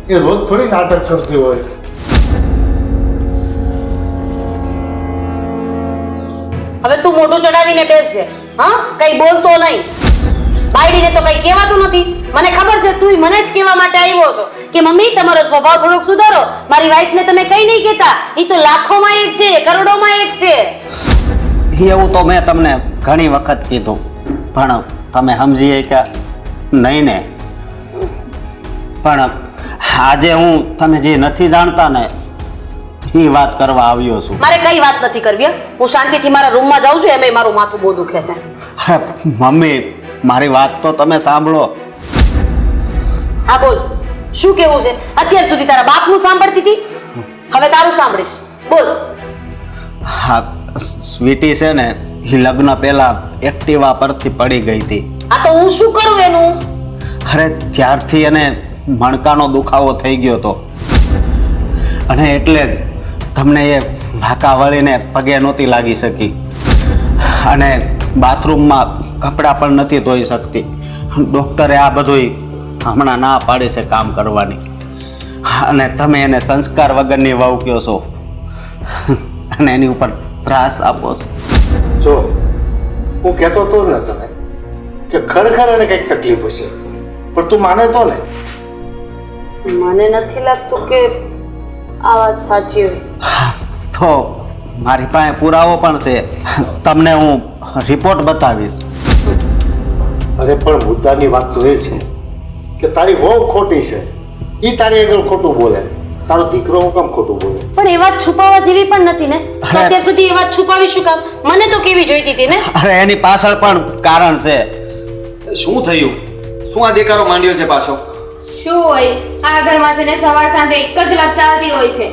એ રોજ થોડી નાટક કરતી હોય.
હવે તું મોઢું ચડાવીને બેસજે, હા? કઈ બોલતો નહીં. બાયડીને તો કઈ કહેવાતું નથી. મને ખબર છે તું મને જ કહેવા માટે આવ્યો છો કે મમ્મી તમારો સ્વભાવ થોડોક સુધારો. મારી વાઈફને તમે કઈ નહીં કહેતા, એ તો લાખોમાં એક છે, કરોડોમાં એક છે.
એવું તો મેં તમને ઘણી વખત કીધું, પણ તમે સમજીએ કે નહીં ને. પણ આજે હું તમે જે નથી જાણતા ને એ વાત કરવા આવ્યો છું.
મારે કઈ વાત નથી કરવી. હું શાંતિથી મારા રૂમમાં જાઉં છું, એમાંય મારું માથું બહુ દુખે છે.
અરે મમ્મી, મારી વાત તો તમે સાંભળો.
હા બોલ, શું કેવું છે? અત્યાર સુધી તારા બાપનું સાંભળતી હતી, હવે તારું સાંભળીશ. બોલ.
હા, સ્વીટી છે ને એ લગ્ન પહેલા એક્ટિવા પરથી પડી ગઈ હતી.
આ તો હું શું કરું એનું?
અરે ત્યારથી એને મણકાનો દુખાવો થઈ ગયો હતો અને એટલે જ તમને એ ભાકા વળીને પગે નહોતી લાગી શકી અને બાથરૂમમાં કપડાં પણ નથી ધોઈ શકતી. ડૉક્ટરે આ બધું હમણાં ના પાડે છે કામ કરવાની, અને તમે એને સંસ્કાર વગરની વહુ કહો છો અને એની ઉપર ત્રાસ આપો છો.
જો હું કહેતો હતો ને તને કે ખરેખર એને કંઈક તકલીફ હશે, પણ તું માને તો ને.
મને નથી લાગતું કે આ વાત સાચી હોય.
તો મારી પાસે પુરાવો પણ છે, તમને હું રિપોર્ટ બતાવીશ.
અરે પણ મુદ્દાની વાત તો એ છે કે તારી વહુ ખોટી છે, એ તારી આગળ ખોટું બોલે, તારો દીકરો હું કામ ખોટું બોલે?
પણ એ વાત છુપાવવા જેવી પણ નથી ને. તો અત્યાર સુધી એ વાત છુપાવી શું કામ? મને તો કેવી જોઈતી હતી ને.
અરે એની પાછળ પણ કારણ છે.
શું થયું? શું આ દેકારો માંડ્યો છે પાછો?
શું હોય, આ ઘરમાં છે ને સવાર સાંજે એક જ લપ ચાલતી હોય છે.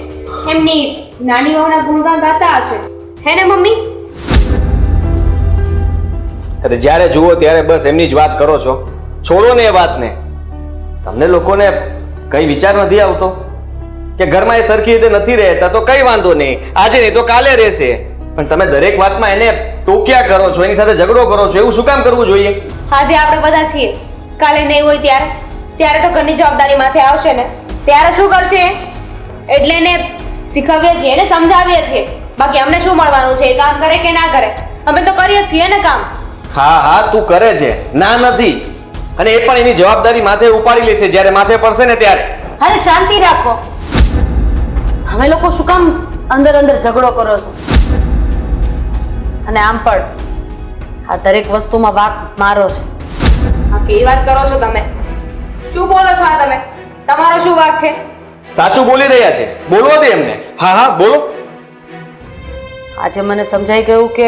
એમની નાની વહુના ગુણગાન ગાતા હશે, હે ને મમ્મી?
અરે જ્યારે જુઓ ત્યારે બસ એમની જ વાત કરો છો. છોડો ને એ વાતને. તમને લોકોને કઈ વિચાર નથી આવતો કે ઘરમાં એ સરખી રીતે નથી રહેતા તો કઈ વાંધો નહીં, આજે નહીં તો કાલે રહેશે, પણ તમે દરેક વાતમાં એને ટોક્યા કરો છો, એની સાથે ઝઘડો કરો છો. એવું શું કામ કરવું જોઈએ?
આજે આપણે બધા છીએ, કાલે નહીં હોય ત્યારે તો ઘરની જવાબદારી માથે આવશે ને, ત્યારે શું કરશે? એટલે એને શીખવીએ છીએ ને સમજાવીએ છીએ. બાકી અમને શું મળવાનું છે? એ કામ કરે કે ના કરે, અમે તો કરીએ છીએ ને કામ.
હા હા, તું કરે છે, ના નથી, અને એ પણ એની જવાબદારી માથે ઉપાડી લેશે જ્યારે માથે પડશે ને ત્યારે.
અરે શાંતિ રાખો. તમે લોકો શું કામ અંદર અંદર ઝઘડો કરો છો? અને આમ પણ આ દરેક વસ્તુમાં વાક મારો છે.
હા, કેવી વાત કરો છો તમે? શું બોલો છો આ તમે? તમારો શું વાક છે?
સાચું બોલી રહ્યા છે, બોલવા દે એમને. હા હા, બોલો.
આજે મને સમજાઈ ગયું કે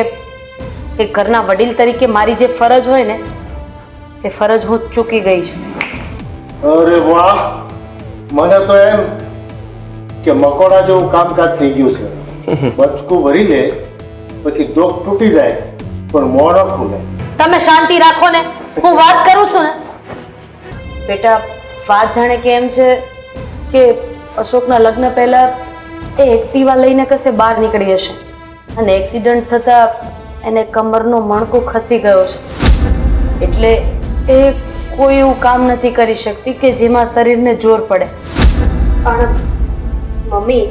એક ઘરના વડીલ તરીકે મારી જે ફરજ હોય ને એ ફરજ હું ચૂકી ગઈ છું.
અરે વાહ, મને તો એમ કે મકોડા જેવું કામકાજ થઈ ગયું છે. બચકું ભરી લે પછી ડોક તૂટી જાય પણ મોં ન ખુલે.
તમે શાંતિ રાખો ને, હું વાત કરું છું ને. બેટા, વાત જાણે કે એમ છે કે અશોકના લગ્ન પહેલા એ એક્ટિવા લઈને કશે બહાર નીકળી હશે અને એક્સિડન્ટ થતા એને કમરનો મણકો ખસી ગયો છે. એટલે એ કોઈ એવું કામ નથી કરી શકતી કે જેમાં શરીરને જોર પડે.
પણ મમ્મી,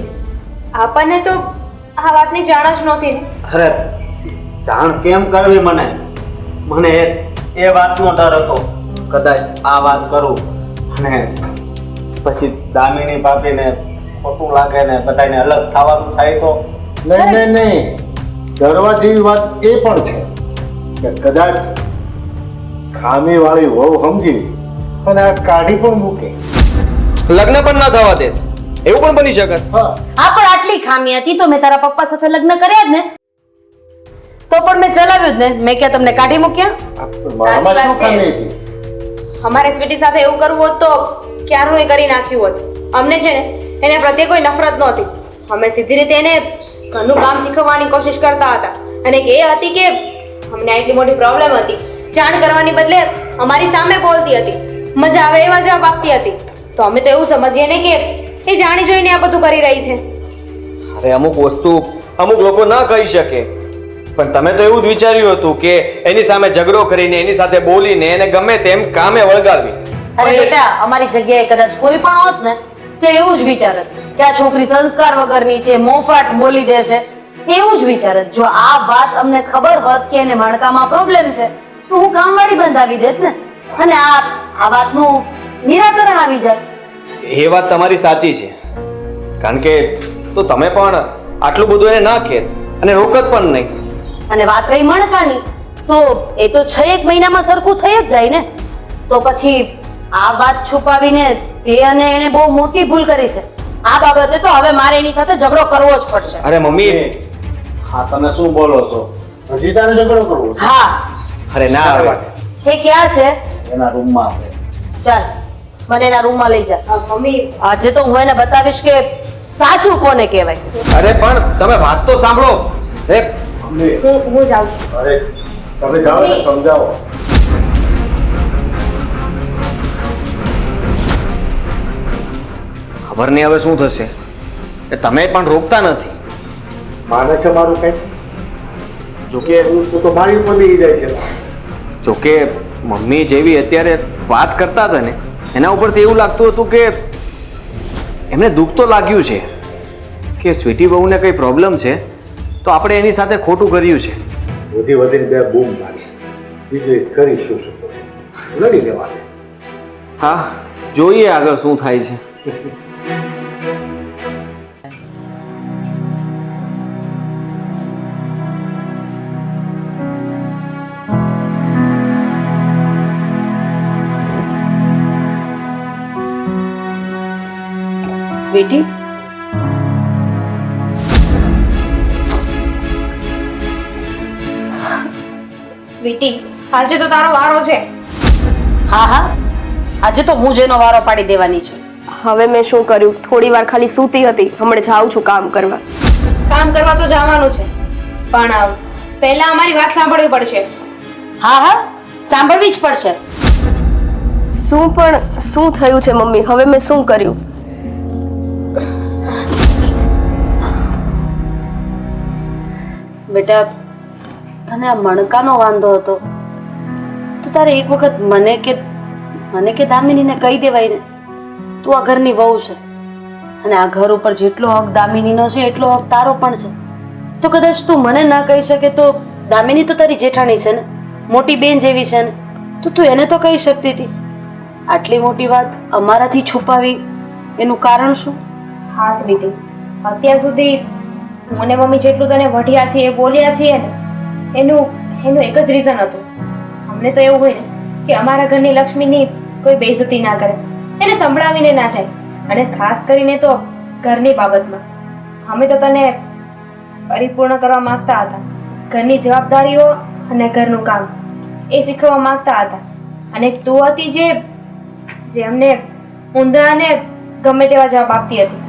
આપણને તો આ વાતની જાણ જ નહોતી ને.
અરે જાણ કેમ કરવી? મને એ વાતનો ડર હતો, કદાચ આ વાત કરું અને પછી દામિની ભાભીને ખોટું લાગે ને બધાને અલગ થવાનું થાય તો.
નહીં, ડરવા જેવી વાત એ પણ છે કે કદાચ ખામી વાળી વહુ સમજી અને આ કાઢી પણ મૂકે.
લગ્ન પણ ના થવા દે એવું પણ બની શકે.
હા
હા પણ આટલી ખામી હતી તો મેં તારા પપ્પા સાથે લગ્ન કર્યા જ ને. તો પણ મેં ચલાવ્યું જ ને. મેં ક્યાં તમને કાઢી મૂક્યા?
મારામાં
વાત
શું
છે.
ખામી હતી?
અમારે સ્વીટી સાથે એવું કરવું હોત તો ક્યારનું એ કરી નાખ્યું હોત. અમને છે ને એને પ્રત્યે કોઈ નફરત નહોતી. અમે સીધી રીતે એને ઘરનું કામ શીખવવાની કોશિશ કરતા હતા. અને એક એ હતી કે અમને આટલી મોટી પ્રોબ્લેમ હતી, જાણ કરવાની બદલે અમારી સામે બોલતી હતી, મજા આવે એવા જવાબ આપતી હતી. તો અમે તો એવું સમજીએ ને કે એ જાણી જોઈને આ બધું કરી રહી છે.
અરે અમુક વસ્તુ અમુક લોકો ન કહી શકે, પણ તમે તો એવું જ વિચાર્યું હતું કે એની સામે ઝઘડો કરીને એની સાથે બોલીને એને ગમે તેમ કામે વળગાડવી.
અરે બેટા, અમારી જગ્યાએ કદાચ કોઈ પણ હોત ને તો એવું જ વિચારત કે આ છોકરી સંસ્કાર વગરની છે, મોફાટ બોલી દે છે, એવું જ વિચારત. જો આ વાત અમને ખબર હોત કે એને મણકામાં પ્રોબ્લેમ છે તો હું કામવાળી બંધાવી દેત ને, અને આ વાતનું નિરાકરણ આવી જાત.
એ વાત તમારી સાચી છે, કારણ કે તો તમે પણ આટલું બધું એને ના કહેત અને રોકત પણ નહીં.
અને વાત રહી મણકાની, તો એ તો 6 મહિનામાં સરખું થઈ જ જાય ને. તો પછી આ વાત છુપાવીને તે અને એને બહુ મોટી ભૂલ કરી છે. આ બાબતે તો હવે મારે એની સાથે ઝઘડો કરવો જ પડશે.
અરે મમ્મી,
હા તમે શું બોલો છો?
હજી તારે ઝઘડો કરવો છે?
હા,
અરે ના હવે.
એ ક્યાં છે?
એના રૂમમાં છે.
ચાલ મને એના રૂમમાં લઈ જા.
મમ્મી,
આજે તો હું એને બતાવીશ કે સાસુ કોને કહેવાય.
અરે પણ તમે વાત તો સાંભળો. અરે
હું જાઉં છું.
અરે તમે જાઓ ને સમજાવો.
ખબર નહીં હવે શું થશે. એ તમે પણ રોકતા નથી.
માને છે મારું કઈ? જોકે હું તો મારી ઉપર બી જાય છે.
જોકે મમ્મી જેવી અત્યારે વાત કરતા હતા ને એના ઉપરથી એવું લાગતું હતું કે એમને દુઃખ તો લાગ્યું છે કે સ્વીટી બહુને કંઈ પ્રોબ્લેમ છે તો આપણે એની સાથે ખોટું કર્યું છે.
વધી વધીને બે બૂમ મારી, બીજું એક કરી શું લડી લેવા.
હા, જોઈએ આગળ શું થાય છે.
સ્વીટી,
સ્વીટી, આજે તો તારો વારો છે.
હા હા, આજે તો હું જ એનો વારો પાડી દેવાની છું.
હવે મેં શું કર્યું? થોડી વાર ખાલી સૂતી હતી, હમણાં જાઉં છું કામ કરવા.
કામ કરવા તો જવાનું છે, પણ પહેલા અમારી વાત સાંભળવી પડશે.
હા હા, સાંભળવી જ પડશે.
શું થયું છે મમ્મી? હવે મેં શું કર્યું?
બેટા, તને આ મણકાનો વાંધો હતો તો તારે એક વખત મને કે દામિનીને કહી દેવાય ને. તું આ ઘરની વહુ છે અને આ ઘર ઉપર જેટલો હક દામિનીનો છે એટલો હક તારો પણ છે. તો કદાચ તું મને ના કહી શકે તો દામિની તો તારી જેઠાણી છે ને, મોટી બેન જેવી છે ને, તો તું એને તો કહી શકતી હતી. આટલી મોટી વાત અમારાથી છુપાવી એનું કારણ શું?
હા સ્વીટી, અત્યાર સુધી હું અને મમ્મી જેટલું તને વઢ્યા છીએ, બોલ્યા છીએ ને, એનું એક જ રીઝન હતું. અમને તો એવું હોય ને કે અમારા ઘરની લક્ષ્મીની કોઈ બેઇજ્જતી ના કરે, એને સંભળાવીને ના જાય. અને ખાસ કરીને તો ઘરની બાબતમાં અમે તો તને પરિપૂર્ણ કરવા માંગતા હતા. ઘરની જવાબદારીઓ અને ઘરનું કામ એ શીખવવા માંગતા હતા. અને તું હતી જે અમને ઊંધા અને ગમે તેવા જવાબ આપતી હતી.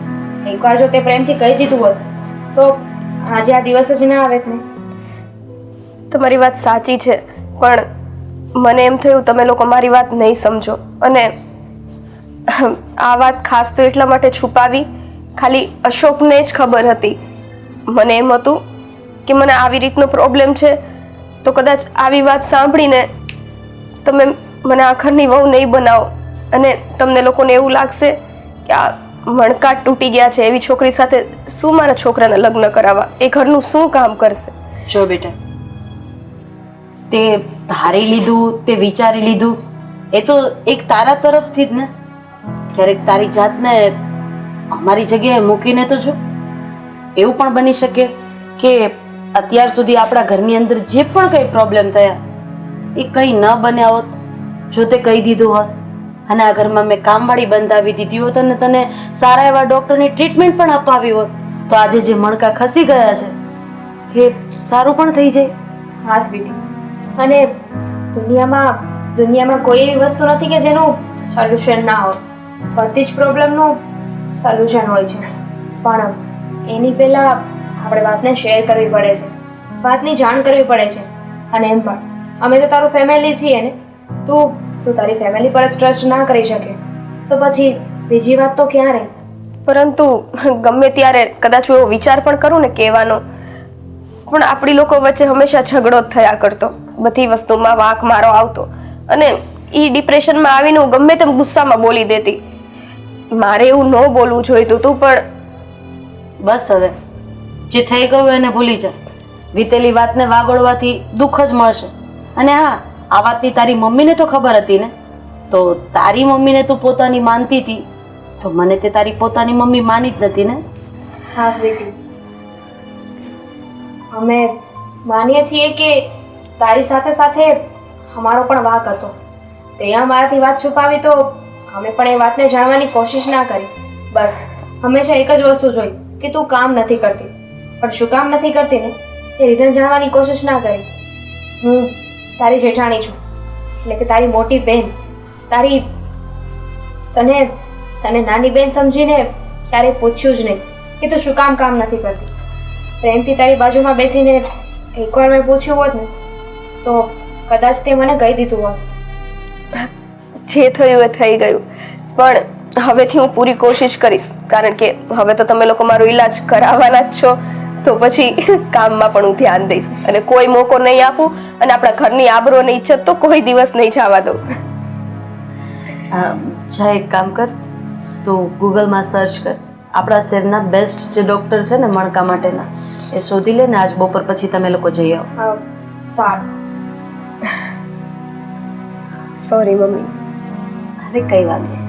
એકવાર જો તે પ્રેમથી કહી દીધું હોત તો આજે આ દિવસ જ ના આવે ને.
તમારી વાત સાચી છે, પણ મને એમ થયું તમે લોકો મારી વાત નહીં સમજો, અને આ વાત ખાસ તો એટલા માટે છુપાવી, ખાલી અશોકને જ ખબર હતી. મને એમ હતું કે મને આવી રીતનો પ્રોબ્લેમ છે તો કદાચ આવી વાત સાંભળીને તમે મને આખરની વહુ નહીં બનાવો અને તમને લોકોને એવું લાગશે કે આ મણકા તૂટી ગયા છે એવી છોકરી સાથે શું મારા છોકરાને લગ્ન કરાવવા, એ ઘરનું શું કામ કરશે.
જો બેટા, તે ધારી લીધું, તે વિચારી લીધું, એ તો એક તારા તરફથી જ ને. ક્યારેક તારી જાતને અમારી જગ્યાએ મૂકીને તો જો. એવું પણ બની શકે કે અત્યાર સુધી આપણા ઘરની અંદર જે પણ કંઈ પ્રોબ્લેમ થયા એ કંઈ ન બન્યા હોત જો તે કહી દીધું હોત.
અને આ ઘરમાં મેં કામવાળી બંધાવી દીધી હોત અને તને સારા એવા ડોક્ટરની ટ્રીટમેન્ટ પણ અપાવી હોત તો આજે જે મણકા ખસી ગયા છે એ સારું પણ થઈ જાય.
હા સ્વીટી, અને દુનિયામાં કોઈ એવી વસ્તુ નથી કે જેનું સોલ્યુશન ના હોય. બધી જ પ્રોબ્લેમનું સોલ્યુશન હોય છે, પણ એની પહેલા આપણે વાતને શેર કરવી પડે છે, વાતની જાણ કરવી પડે છે. અને એમ પણ અમે તો તારું ફેમિલી છીએ ને, તું તારી ફેમિલી પર જ ટ્રસ્ટ ના કરી શકે તો પછી બીજી વાત તો ક્યાં રહી?
પરંતુ ગમે ત્યારે કદાચ હું એવો વિચાર પણ કરું ને કહેવાનો, પણ આપણી લોકો વચ્ચે હંમેશા ઝઘડો જ થયા કરતો, બધી વસ્તુમાં વાંક મારો આવતો, અને એ ડિપ્રેશનમાં આવીને હું ગમે તેમ ગુસ્સામાં બોલી દેતી. મારે એવું ન બોલવું જોઈતું તું, પણ
બસ હવે જે થઈ ગયું એને ભૂલી જા. વીતેલી વાતને વાગોળવાથી દુઃખ જ મળશે. અને હા, આ વાતની તારી મમ્મીને તો ખબર હતી ને, તો તારી મમ્મીને તું પોતાની માનતી હતી તો મને તે તારી પોતાની મમ્મી માની જ નથી ને.
હા સ્વીટી, અમે માનીએ છીએ કે તારી સાથે સાથે અમારો પણ વાંક હતો. તે અમારાથી વાત છુપાવી તો અમે પણ એ વાતને જાણવાની કોશિશ ના કરી. બસ હંમેશા એક જ વસ્તુ જોઈ કે તું કામ નથી કરતી, પણ શું કામ નથી કરતી ને એ રીઝન જાણવાની કોશિશ ના કરી. હું તારી જેઠાણી છું, એટલે કે તારી મોટી બહેન. તને નાની બહેન સમજીને ક્યારેય પૂછ્યું જ નહીં કે તું શું કામ નથી કરતી. પ્રેમથી તારી બાજુમાં બેસીને એકવાર મેં પૂછ્યું હોત ને તો કદાચ તે મને કહી દીધું હોત.
જે થયું એ થઈ ગયું, પણ હવેથી હું પૂરી કોશિશ કરીશ, કારણ કે હવે તો તમે લોકો મારો ઈલાજ કરાવવાના જ છો, તો પછી કામમાં પણ હું ધ્યાન દઈશ અને કોઈ મોકો નહીં આપું, અને આપણા ઘરની આબરૂ અને ઇજ્જત તો કોઈ દિવસ નહીં જવા દઉં.
જા એક કામ કર, તું ગૂગલમાં સર્ચ કર, આપણા શહેરના બેસ્ટ જે ડૉક્ટર છે ને મણકા માટેના એ શોધી લે ને આજ બપોર પછી તમે લોકો જઈ આવો.
સારું.
Sorry mummy.
અરે કઈ વાત નહીં.